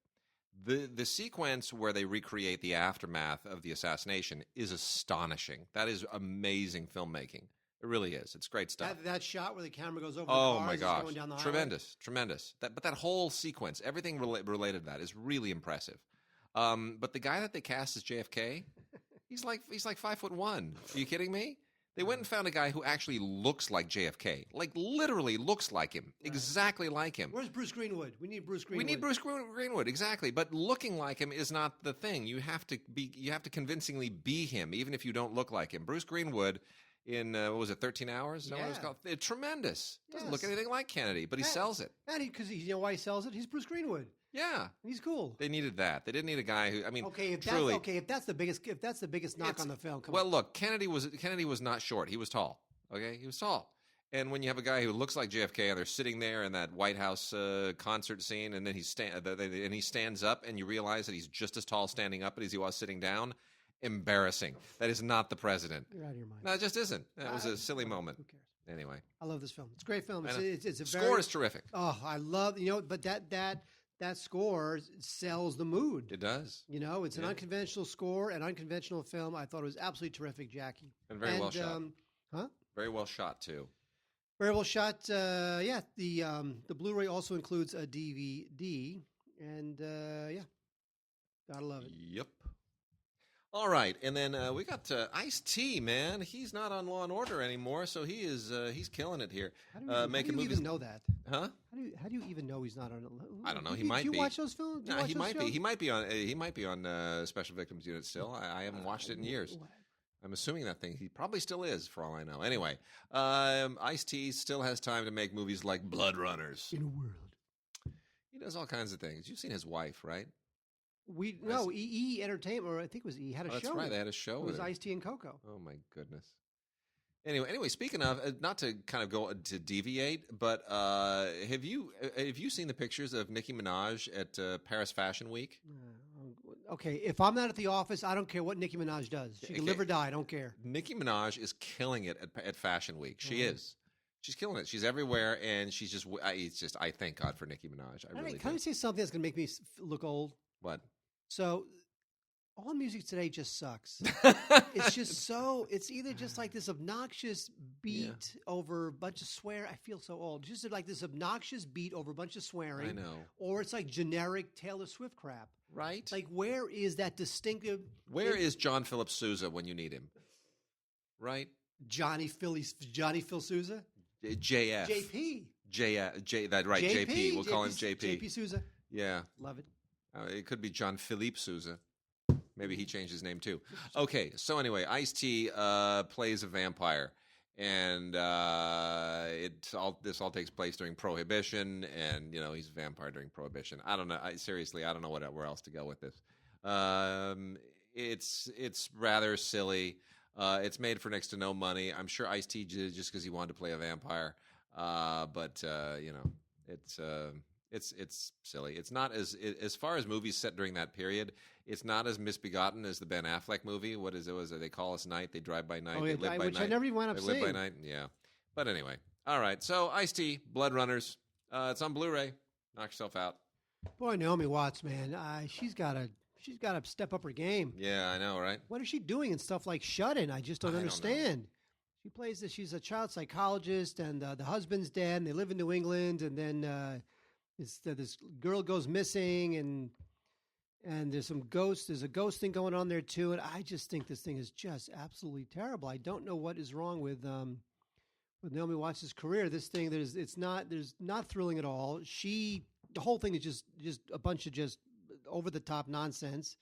The sequence where they recreate the aftermath of the assassination is astonishing. That is amazing filmmaking. It really is. It's great stuff.
That shot where the camera goes over the
cars,
my
gosh,
going down the
highway. Tremendous. But that whole sequence, everything related to that is really impressive. But the guy that they cast as JFK, he's like 5'1". Are you kidding me? They went and found a guy who actually looks like JFK, like literally looks like him, exactly like him.
Where's Bruce Greenwood? We need Bruce Greenwood.
We need Bruce Greenwood, exactly. But looking like him is not the thing. You have to convincingly be him, even if you don't look like him. Bruce Greenwood. In, 13 Hours? Is that what it was called? It's tremendous. Doesn't look anything like Kennedy, but he sells it.
And because you know why he sells it? He's Bruce Greenwood.
Yeah.
He's cool.
They needed that. They didn't need a guy who,
if that's the biggest knock on the film, come on.
Look, Kennedy was not short. He was tall. Okay? He was tall. And when you have a guy who looks like JFK and they're sitting there in that White House concert scene, and then he stands up, and you realize that he's just as tall standing up as he was sitting down, embarrassing. That is not the president.
You're out of your mind.
No, it just isn't. That was a silly moment.
Who cares?
Anyway,
I love this film. It's a great film. It's a
score is terrific.
Oh, I love but that score sells the mood.
It does.
It's an unconventional score, an unconventional film. I thought it was absolutely terrific, Jackie.
And very well shot. Very well shot too.
Very well shot. The Blu-ray also includes a DVD, and gotta love it.
Yep. All right, and then we got Ice-T, man. He's not on Law and Order anymore, so he's killing it here.
How do you even know that?
Huh?
How do you even know he's not on?
I don't know. He might be.
Do you watch those films?
No, he might be. He might be on. He might be on Special Victims Unit still. I haven't watched it in years. I'm assuming that thing. He probably still is, for all I know. Anyway, Ice-T still has time to make movies like Bloodrunners.
In a world.
He does all kinds of things. You've seen his wife, right?
EE Entertainment, or I think it was EE, had a show.
That's right. They had a show.
It was Ice-T and Coco.
Oh my goodness. Anyway, speaking of, not to kind of go to deviate, but have you seen the pictures of Nicki Minaj at Paris Fashion Week?
Okay, if I'm not at the office, I don't care what Nicki Minaj does. She can live or die. I don't care.
Nicki Minaj is killing it at Fashion Week. She is. She's killing it. She's everywhere, and she's just. I thank God for Nicki Minaj.
Can I say something that's going to make me look old?
What?
So, all music today just sucks. It's just so. It's either just like this obnoxious beat over a bunch of swear. I feel so old. Just like this obnoxious beat over a bunch of swearing.
I know.
Or it's like generic Taylor Swift crap.
Right.
Like, where is that distinctive?
Where is John Philip Sousa when you need him? Right.
Johnny Phil Sousa.
JF.
JP.
That right. JP. We'll call him JP.
JP Sousa.
Yeah.
Love it.
It could be John Philippe Sousa. Maybe he changed his name too. Okay, so anyway, Ice-T plays a vampire, and this all takes place during Prohibition, and he's a vampire during Prohibition. I don't know. Seriously, I don't know where else to go with this. It's rather silly. It's made for next to no money. I'm sure Ice-T did it just because he wanted to play a vampire, but it's silly. It's not as far as movies set during that period. It's not as misbegotten as the Ben Affleck movie. What is it? Was it They Call Us Night? They Drive by Night.
Oh,
they live by
which
night.
I never even went up
They
seeing.
live by night. Yeah. But anyway, all right. So Ice-T, Bloodrunners. It's on Blu-ray. Knock yourself out.
Boy, Naomi Watts, man, she's got to step up her game.
Yeah, I know, right?
What is she doing in stuff like Shut-In? I just don't understand. She plays this. She's a child psychologist, and the husband's dead, and they live in New England, and then this girl goes missing, and there's some ghosts. There's a ghost thing going on there too, and I just think this thing is just absolutely terrible. I don't know what is wrong with Naomi Watts' career. This thing, there's not thrilling at all. The whole thing is just a bunch of just over the top nonsense,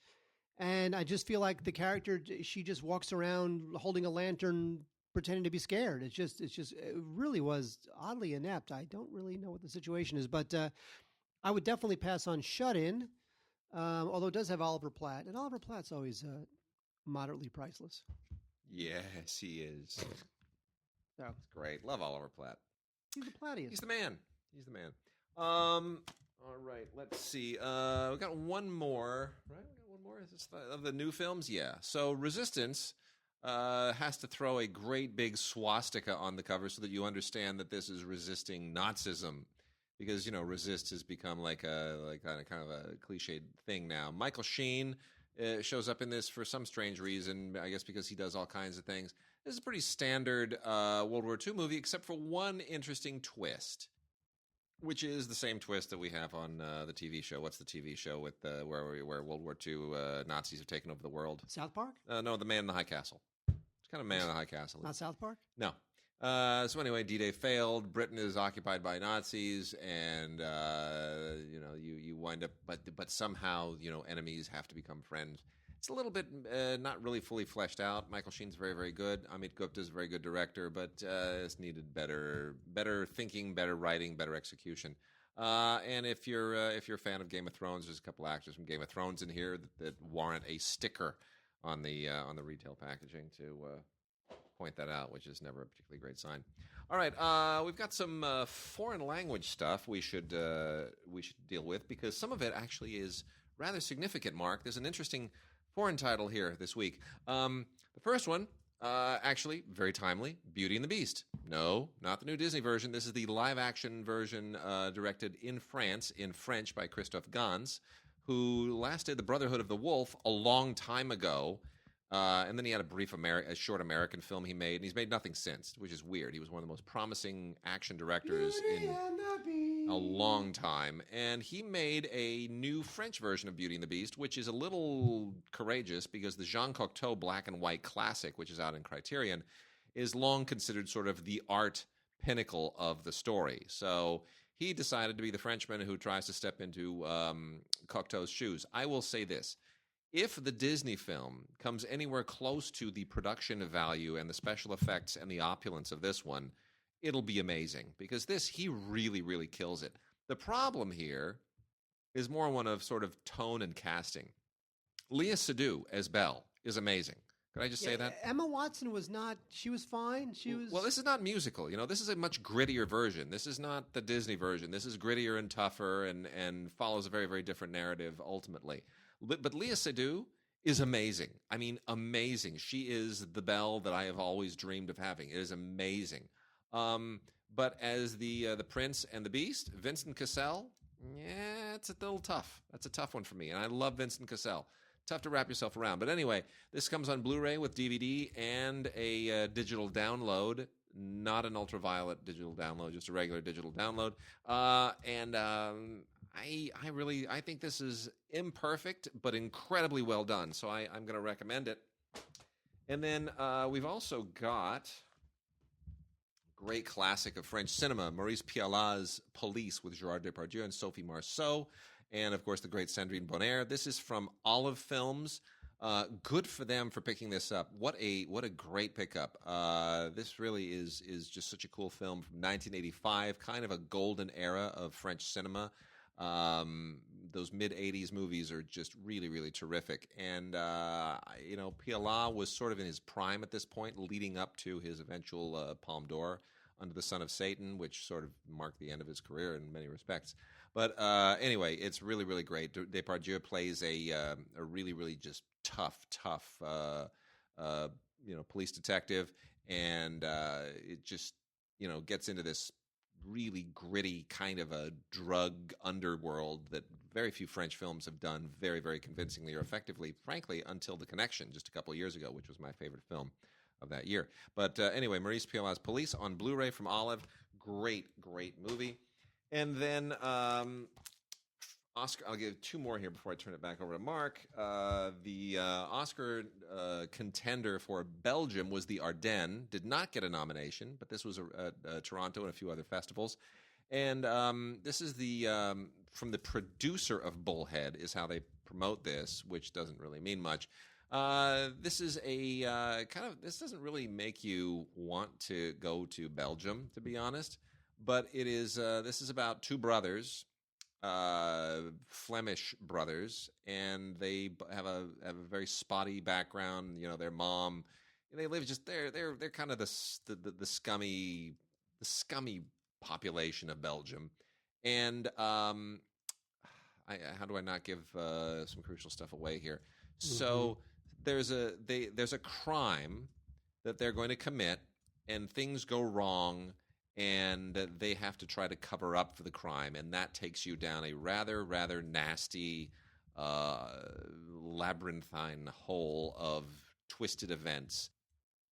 and I just feel like the character, she just walks around holding a lantern, pretending to be scared. It really was oddly inept. I don't really know what the situation is, but I would definitely pass on Shut-In, although it does have Oliver Platt, and Oliver Platt's always moderately priceless.
Yes, he is.
So,
it's great. Love Oliver Platt.
He's the Plattiest.
He's the man. All right, let's see. We got one more, right? We got one more. Is this of the new films? Yeah. So Resistance has to throw a great big swastika on the cover so that you understand that this is resisting Nazism, because resist has become like kind of a cliched thing now. Michael Sheen shows up in this for some strange reason, I guess because he does all kinds of things. This is a pretty standard World War II movie, except for one interesting twist, which is the same twist that we have on the TV show. What's the TV show with where World War II Nazis have taken over the world?
South Park?
No, The Man in the High Castle. It's kind of Man in the High Castle.
Not South Park?
No. So anyway, D-Day failed. Britain is occupied by Nazis, and you wind up, but somehow enemies have to become friends. It's a little bit not really fully fleshed out. Michael Sheen's very, very good. Amit Gupta's a very good director, but it's needed better thinking, better writing, better execution. And if you're a fan of Game of Thrones, there's a couple actors from Game of Thrones in here that warrant a sticker on the retail packaging to point that out, which is never a particularly great sign. All right, we've got some foreign language stuff we should deal with, because some of it actually is rather significant. Mark, there's an interesting foreign title here this week. The first one, actually very timely, Beauty and the Beast. No, not the new Disney version. This is the live-action version directed in France, in French, by Christophe Gans, who last did The Brotherhood of the Wolf a long time ago. And then he had a short American film he made, and he's made nothing since, which is weird. He was one of the most promising action directors in a long time. And he made a new French version of Beauty and the Beast, which is a little courageous because the Jean Cocteau black and white classic, which is out in Criterion, is long considered sort of the art pinnacle of the story. So he decided to be the Frenchman who tries to step into Cocteau's shoes. I will say this. If the Disney film comes anywhere close to the production value and the special effects and the opulence of this one, it'll be amazing. Because this, he really, really kills it. The problem here is more one of sort of tone and casting. Léa Seydoux as Belle is amazing. Could I just say that?
Emma Watson was not. She was fine. She was.
Well, this is not musical. This is a much grittier version. This is not the Disney version. This is grittier and tougher and follows a very, very different narrative ultimately. But Léa Seydoux is amazing. I mean, amazing. She is the Belle that I have always dreamed of having. It is amazing. But as the Prince and the Beast, Vincent Cassel, it's a little tough. That's a tough one for me. And I love Vincent Cassel. Tough to wrap yourself around. But anyway, this comes on Blu-ray with DVD and a digital download. Not an ultraviolet digital download, just a regular digital download. I think this is imperfect, but incredibly well done. So I'm going to recommend it. And then we've also got great classic of French cinema, Maurice Pialat's Police with Gérard Depardieu and Sophie Marceau. And, of course, the great Sandrine Bonnaire. This is from Olive Films. Good for them for picking this up. What a great pickup. This really is just such a cool film from 1985, kind of a golden era of French cinema. Those mid-'80s movies are just really, really terrific. And, Pialat was sort of in his prime at this point, leading up to his eventual Palme d'Or, Under the Son of Satan, which sort of marked the end of his career in many respects. But anyway, it's really, really great. Depardieu plays a really, really just tough, police detective, and it just, gets into this really gritty kind of a drug underworld that very few French films have done very, very convincingly or effectively, frankly, until The Connection just a couple of years ago, which was my favorite film of that year. But anyway, Maurice Pialat's Police on Blu-ray from Olive. Great, great movie. And then Oscar, I'll give two more here before I turn it back over to Mark. The Oscar contender for Belgium was the Ardennes. Did not get a nomination, but this was Toronto and a few other festivals. And this is from the producer of Bullhead is how they promote this, which doesn't really mean much. This is a this doesn't really make you want to go to Belgium, to be honest. But it is. This is about two brothers, Flemish brothers, and they have a very spotty background. Their mom. They live just they're kind of the scummy population of Belgium, and how do I not give some crucial stuff away here? Mm-hmm. So there's a crime that they're going to commit, and things go wrong. And they have to try to cover up for the crime, and that takes you down a rather, rather nasty, labyrinthine hole of twisted events.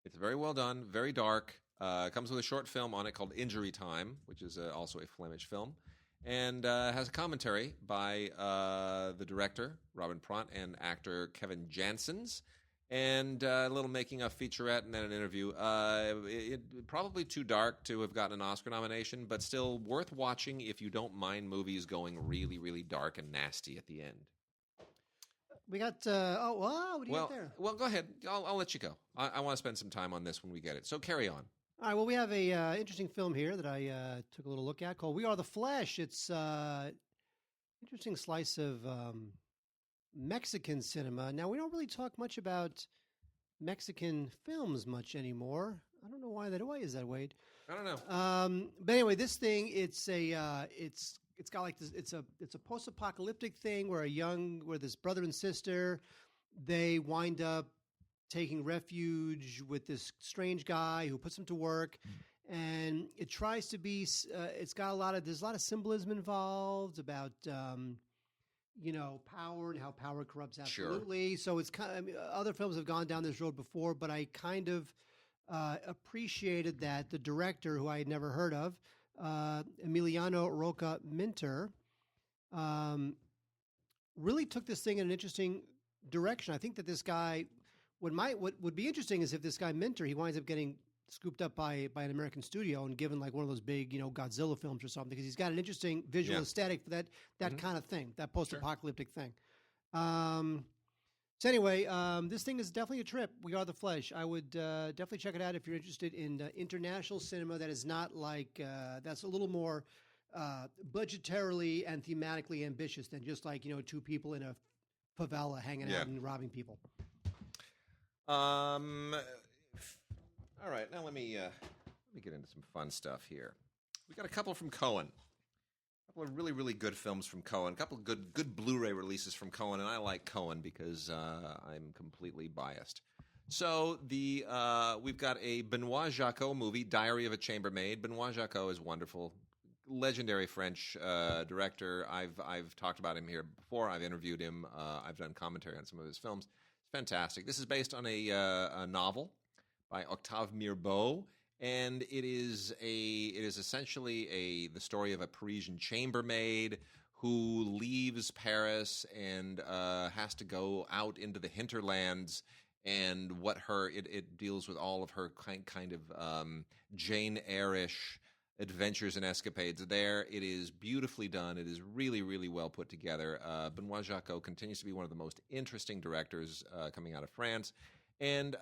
It's very well done, very dark. Comes with a short film on it called Injury Time, which is also a Flemish film, and has a commentary by the director, Robin Pront, and actor Kevin Janssens. And a little making-of featurette and then an interview. It probably too dark to have gotten an Oscar nomination, but still worth watching if you don't mind movies going really, really dark and nasty at the end.
We got, what do you got there?
Well, go ahead. I'll let you go. I want to spend some time on this when we get it. So carry on.
All right, well, we have a interesting film here that I took a little look at called We Are the Flesh. It's interesting slice of Mexican cinema. Now, we don't really talk much about Mexican films much anymore. I don't know why that is that way.
I don't know.
But anyway, this thing, it's got like this. It's a post-apocalyptic thing where this brother and sister, they wind up taking refuge with this strange guy who puts them to work, and it tries to be. There's a lot of symbolism involved about. Power and how power corrupts absolutely. Sure. So it's kind of, other films have gone down this road before, but I kind of appreciated that the director, who I had never heard of, Emiliano Roca Minter, really took this thing in an interesting direction. I think that this guy, what would be interesting is if this guy Minter, he winds up getting scooped up by an American studio and given like one of those big, Godzilla films or something, because he's got an interesting visual aesthetic for that kind of thing, that post-apocalyptic thing. So anyway, this thing is definitely a trip. We Are the Flesh. I would definitely check it out if you're interested in international cinema that is not like, that's a little more budgetarily and thematically ambitious than just like, two people in a favela hanging out and robbing people.
All right, now let me get into some fun stuff here. We got a couple from Cohen. A couple of really, really good films from Cohen. A couple of good Blu-ray releases from Cohen, and I like Cohen because I'm completely biased. So we've got a Benoit Jacot movie, Diary of a Chambermaid. Benoit Jacot is wonderful, legendary French director. I've talked about him here before. I've interviewed him. I've done commentary on some of his films. It's fantastic. This is based on a novel by Octave Mirbeau, and it is essentially the story of a Parisian chambermaid who leaves Paris and has to go out into the hinterlands, and it deals with all of her kind of Jane Eyre-ish adventures and escapades there. It is beautifully done. It is really, really well put together. Benoit Jacot continues to be one of the most interesting directors coming out of France. And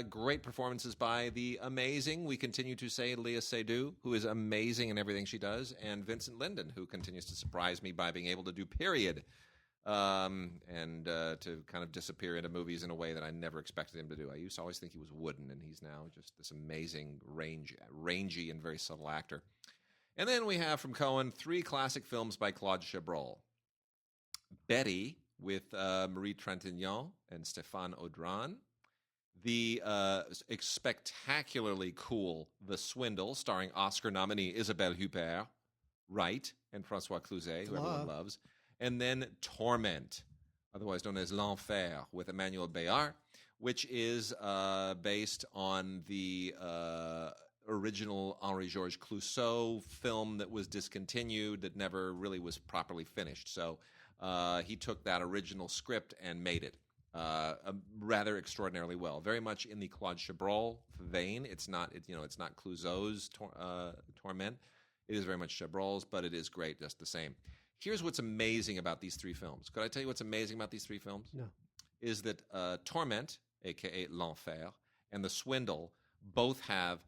great performances by the amazing, we continue to say, Léa Seydoux, who is amazing in everything she does, and Vincent Linden, who continues to surprise me by being able to do period and to kind of disappear into movies in a way that I never expected him to do. I used to always think he was wooden, and he's now just this amazing, rangy, and very subtle actor. And then we have from Cohen 3 classic films by Claude Chabrol. Betty with Marie Trintignant and Stéphane Audran. The spectacularly cool The Swindle, starring Oscar nominee Isabelle Huppert, right, and François Cluzet, who everyone loves. And then Torment, otherwise known as L'Enfer, with Emmanuel Béart, which is based on the original Henri-Georges Clouzot film that was discontinued, that never really was properly finished. So he took that original script and made it. Rather extraordinarily well, very much in the Claude Chabrol vein. It's not Clouzot's Torment. It is very much Chabrol's, but it is great just the same. Here's what's amazing about these 3 films. Could I tell you what's amazing about these 3 films?
No.
Is that Torment, a.k.a. L'Enfer, and The Swindle both have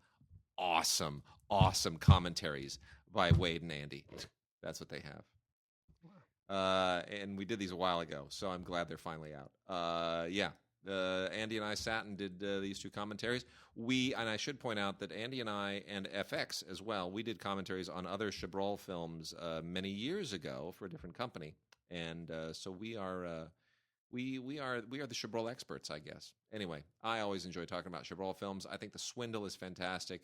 awesome commentaries by Wade and Andy. That's what they have. And we did these a while ago, so I'm glad they're finally out. Andy and I sat and did these 2 commentaries. And I should point out that Andy and I, and FX as well, we did commentaries on other Chabrol films many years ago for a different company, and so we are the Chabrol experts, I guess. Anyway, I always enjoy talking about Chabrol films. I think The Swindle is fantastic.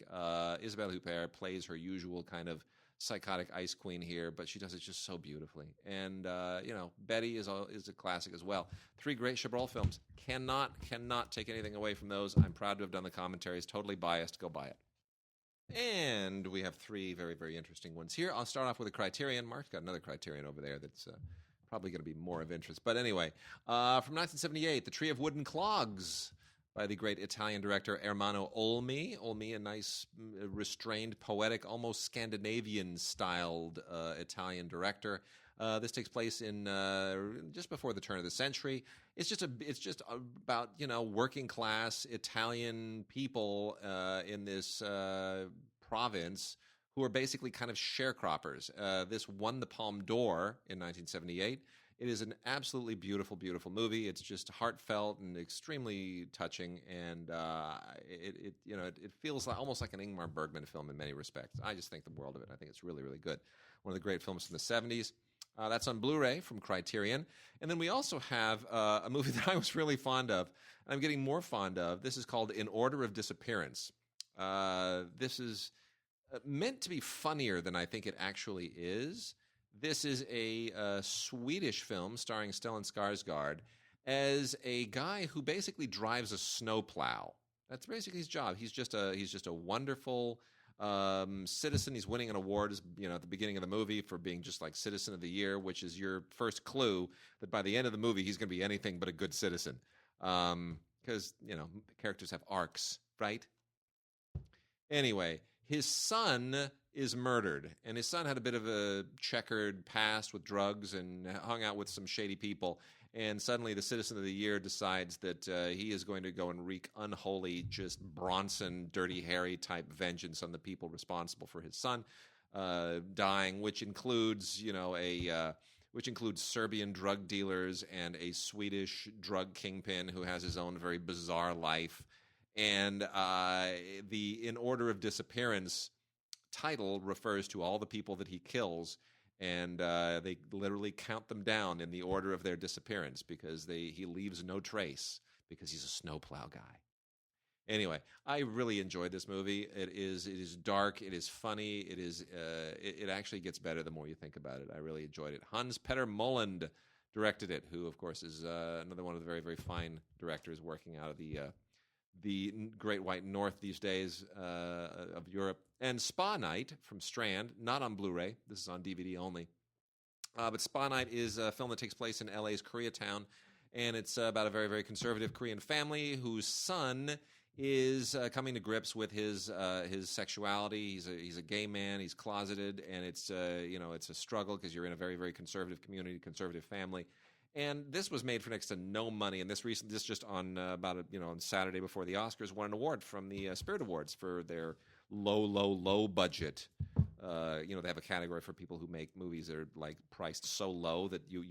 Isabelle Huppert plays her usual kind of psychotic ice queen here, but she does it just so beautifully. And Betty is a classic as well. 3 great Chabrol films. Cannot take anything away from those. I'm proud to have done the commentaries. Totally biased. Go buy it. And we have 3 very, very interesting ones here. I'll start off with a Criterion. Mark's got another Criterion over there that's probably going to be more of interest. But anyway, from 1978, The Tree of Wooden Clogs, by the great Italian director Ermanno Olmi. Olmi, a nice, restrained, poetic, almost Scandinavian-styled Italian director. This takes place in just before the turn of the century. It's just about working class Italian people in this province who are basically kind of sharecroppers. This won the Palme d'Or in 1978. It is an absolutely beautiful, beautiful movie. It's just heartfelt and extremely touching, and it feels almost like an Ingmar Bergman film in many respects. I just think the world of it. I think it's really, really good. One of the great films from the 70s. That's on Blu-ray from Criterion. And then we also have a movie that I was really fond of, and I'm getting more fond of. This is called In Order of Disappearance. This is meant to be funnier than I think it actually is. This is a Swedish film starring Stellan Skarsgård as a guy who basically drives a snowplow. That's basically his job. He's just a wonderful Citizen, he's winning an award, at the beginning of the movie for being just like Citizen of the Year, which is your first clue that by the end of the movie he's going to be anything but a good citizen. Because, characters have arcs, right? Anyway, his son is murdered, and his son had a bit of a checkered past with drugs and hung out with some shady people. And suddenly the Citizen of the Year decides that he is going to go and wreak unholy, just Bronson, Dirty Harry type vengeance on the people responsible for his son dying, which includes, which includes Serbian drug dealers and a Swedish drug kingpin who has his own very bizarre life. And the In Order of Disappearance title refers to all the people that he kills. And they literally count them down in the order of their disappearance because he leaves no trace because he's a snowplow guy. Anyway, I really enjoyed this movie. It is dark. It is funny. It actually gets better the more you think about it. I really enjoyed it. Hans Petter Molund directed it, who of course is another one of the very, very fine directors working out of the Great White North these days of Europe. And Spa Night from Strand, not on Blu-ray. This is on DVD only. But Spa Night is a film that takes place in LA's Koreatown, and it's about a very, very conservative Korean family whose son is coming to grips with his sexuality. He's a gay man. He's closeted, and it's a struggle because you're in a very, very conservative community, conservative family. And this was made for next to no money. And this just on on Saturday before the Oscars won an award from the Spirit Awards for their low budget. They have a category for people who make movies that are like priced so low that you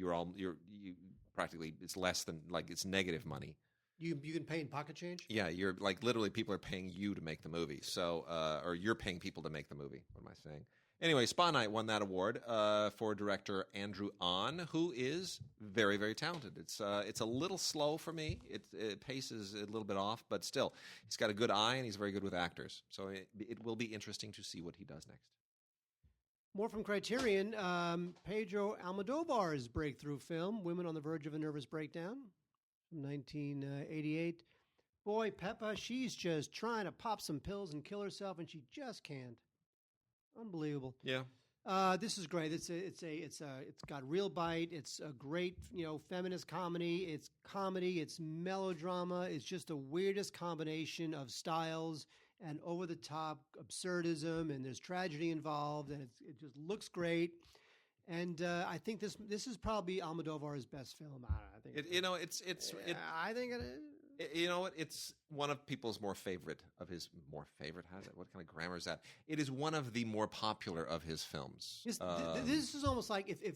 practically it's less than it's negative money.
You can pay in pocket change?
Yeah, you're literally people are paying you to make the movie. So or you're paying people to make the movie. What am I saying? Anyway, Spa Night won that award for director Andrew Ahn, who is very, very talented. It's a little slow for me. It pace is a little bit off, but still, he's got a good eye and he's very good with actors. So it will be interesting to see what he does next.
More from Criterion, Pedro Almodovar's breakthrough film, Women on the Verge of a Nervous Breakdown, from 1988. Boy, Peppa, she's just trying to pop some pills and kill herself, and she just can't. Unbelievable.
Yeah.
This is great. It's got real bite. It's a great, feminist comedy. It's comedy. It's melodrama. It's just the weirdest combination of styles and over the top absurdism, and there's tragedy involved, and it just looks great. And I think this is probably Almodovar's best film. I think I think it is.
You know what? It's one of people's more favorite. What kind of grammar is that? It is one of the more popular of his films.
This is almost like if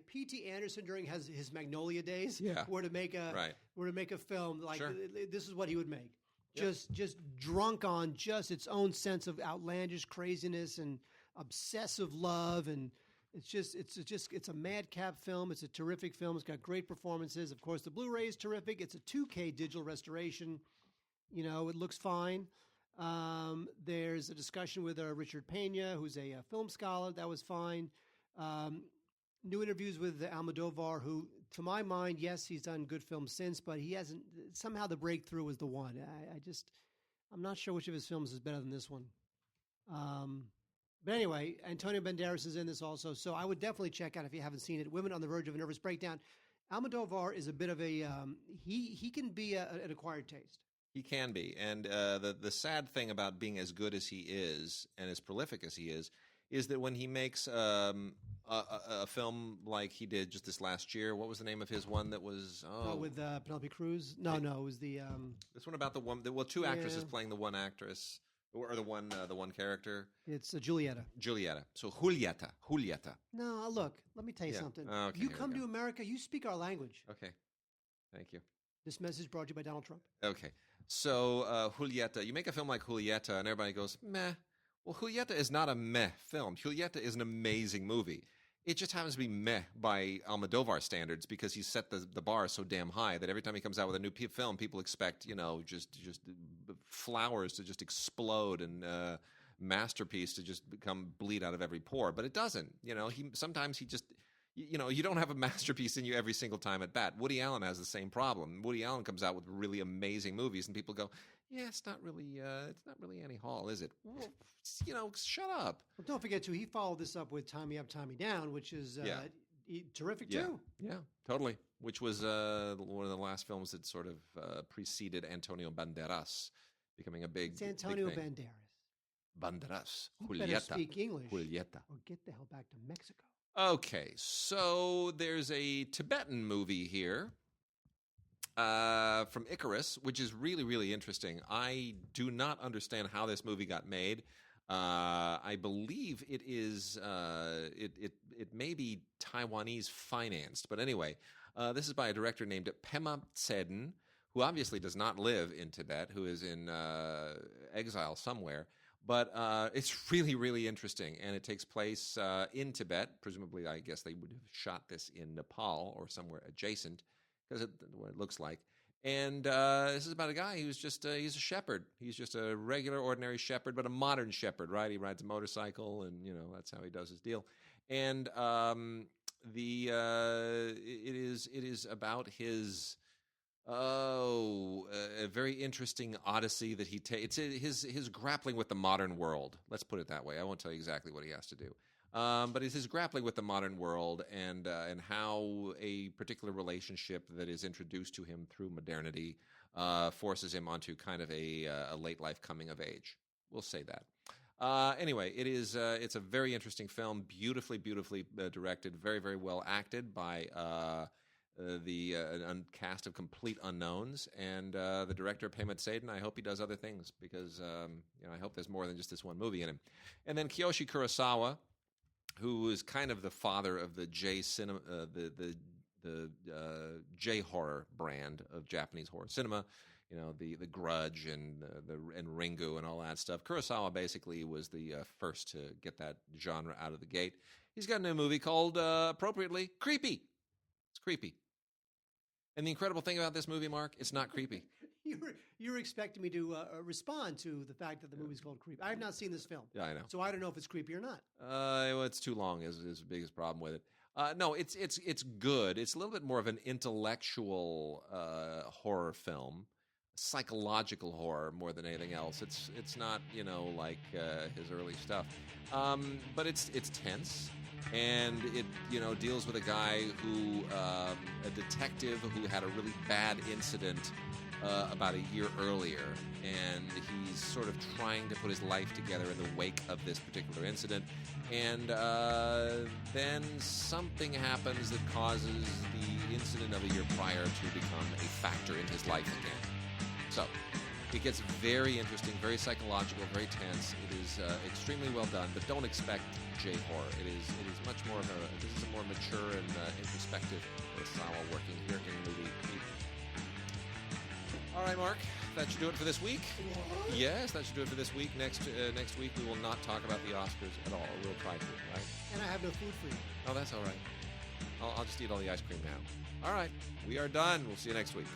P.T. Anderson during his Magnolia days were to make a film like this is what he would make. Yep. Just drunk on just its own sense of outlandish craziness and obsessive love, and it's a madcap film. It's a terrific film. It's got great performances. Of course, the Blu-ray is terrific. It's a 2K digital restoration. It looks fine. There's a discussion with Richard Pena, who's a film scholar. That was fine. New interviews with Almodovar, who, to my mind, yes, he's done good films since, but he hasn't. Somehow, the breakthrough was the one. I'm not sure which of his films is better than this one. But anyway, Antonio Banderas is in this also, so I would definitely check out if you haven't seen it. Women on the Verge of a Nervous Breakdown. Almodovar is a bit of a he can be an acquired taste.
He can be, and the sad thing about being as good as he is and as prolific as he is that when he makes a film like he did just this last year, what was the name of his one that was
with Penelope Cruz? No, it was the
this one about the one. Two actresses playing the one actress. Or the one character.
It's Julieta.
So Julieta.
No, look. Let me tell you something. Okay, you come to America, you speak our language.
Okay, thank you.
This message brought to you by Donald Trump.
Okay, so Julieta. You make a film like Julieta, and everybody goes meh. Well, Julieta is not a meh film. Julieta is an amazing movie. It just happens to be meh by Almodovar standards because he's set the bar so damn high that every time he comes out with a new film, people expect, just flowers to just explode and masterpiece to just bleed out of every pore. But it doesn't. you don't have a masterpiece in you every single time at bat. Woody Allen has the same problem. Woody Allen comes out with really amazing movies, and people go, "Yeah, it's not really Annie Hall, is it?" Well, shut up.
Well, don't forget too, he followed this up with Tommy Up, Tommy Down, which is terrific too.
Yeah, totally. Which was one of the last films that sort of preceded Antonio Banderas becoming a big.
It's Antonio
big thing.
Banderas.
Banderas.
You better speak English.
Julieta.
Or get the hell back to Mexico.
Okay, so there's a Tibetan movie here from Icarus, which is really, really interesting. I do not understand how this movie got made. I believe it is it may be Taiwanese financed, but anyway, this is by a director named Pema Tseden, who obviously does not live in Tibet, who is in exile somewhere. But it's really, really interesting, and it takes place in Tibet. Presumably, I guess they would have shot this in Nepal or somewhere adjacent, because what it looks like. And this is about a guy who's just he's a shepherd. He's just a regular, ordinary shepherd, but a modern shepherd, right? He rides a motorcycle, and that's how he does his deal. And it is about his. A very interesting odyssey that he takes. It's his grappling with the modern world. Let's put it that way. I won't tell you exactly what he has to do. But it's his grappling with the modern world and how a particular relationship that is introduced to him through modernity forces him onto kind of a late life coming of age. We'll say that. Anyway, it's a very interesting film, beautifully directed, very, very well acted by the cast of complete unknowns, and the director Pema Tseden. I hope he does other things, because I hope there's more than just this one movie in him. And then Kiyoshi Kurosawa, who is kind of the father of the J cinema, the J horror brand of Japanese horror cinema. The Grudge and Ringu and all that stuff. Kurosawa basically was the first to get that genre out of the gate. He's got a new movie called, appropriately, Creepy. It's creepy. And the incredible thing about this movie, Mark, it's not creepy.
You're expecting me to respond to the fact that the movie's called Creepy. I have not seen this film.
Yeah, I know.
So I don't know if it's creepy or not.
Well, it's too long is the biggest problem with it. No, it's good. It's a little bit more of an intellectual horror film, psychological horror more than anything else. It's not like his early stuff, but it's tense. And it, deals with a guy who, a detective who had a really bad incident about a year earlier, and he's sort of trying to put his life together in the wake of this particular incident. And then something happens that causes the incident of a year prior to become a factor in his life again. So it gets very interesting, very psychological, very tense. It is extremely well done, but don't expect J-horror. It is much more of this is a more mature and introspective Kurosawa working here in the movie. All right, Mark, that should do it for this week.
What?
Yes, that should do it for this week. Next week we will not talk about the Oscars at all. We'll try to, right?
And I have no food for you.
Oh, that's all right. I'll just eat all the ice cream now. All right, we are done. We'll see you next week.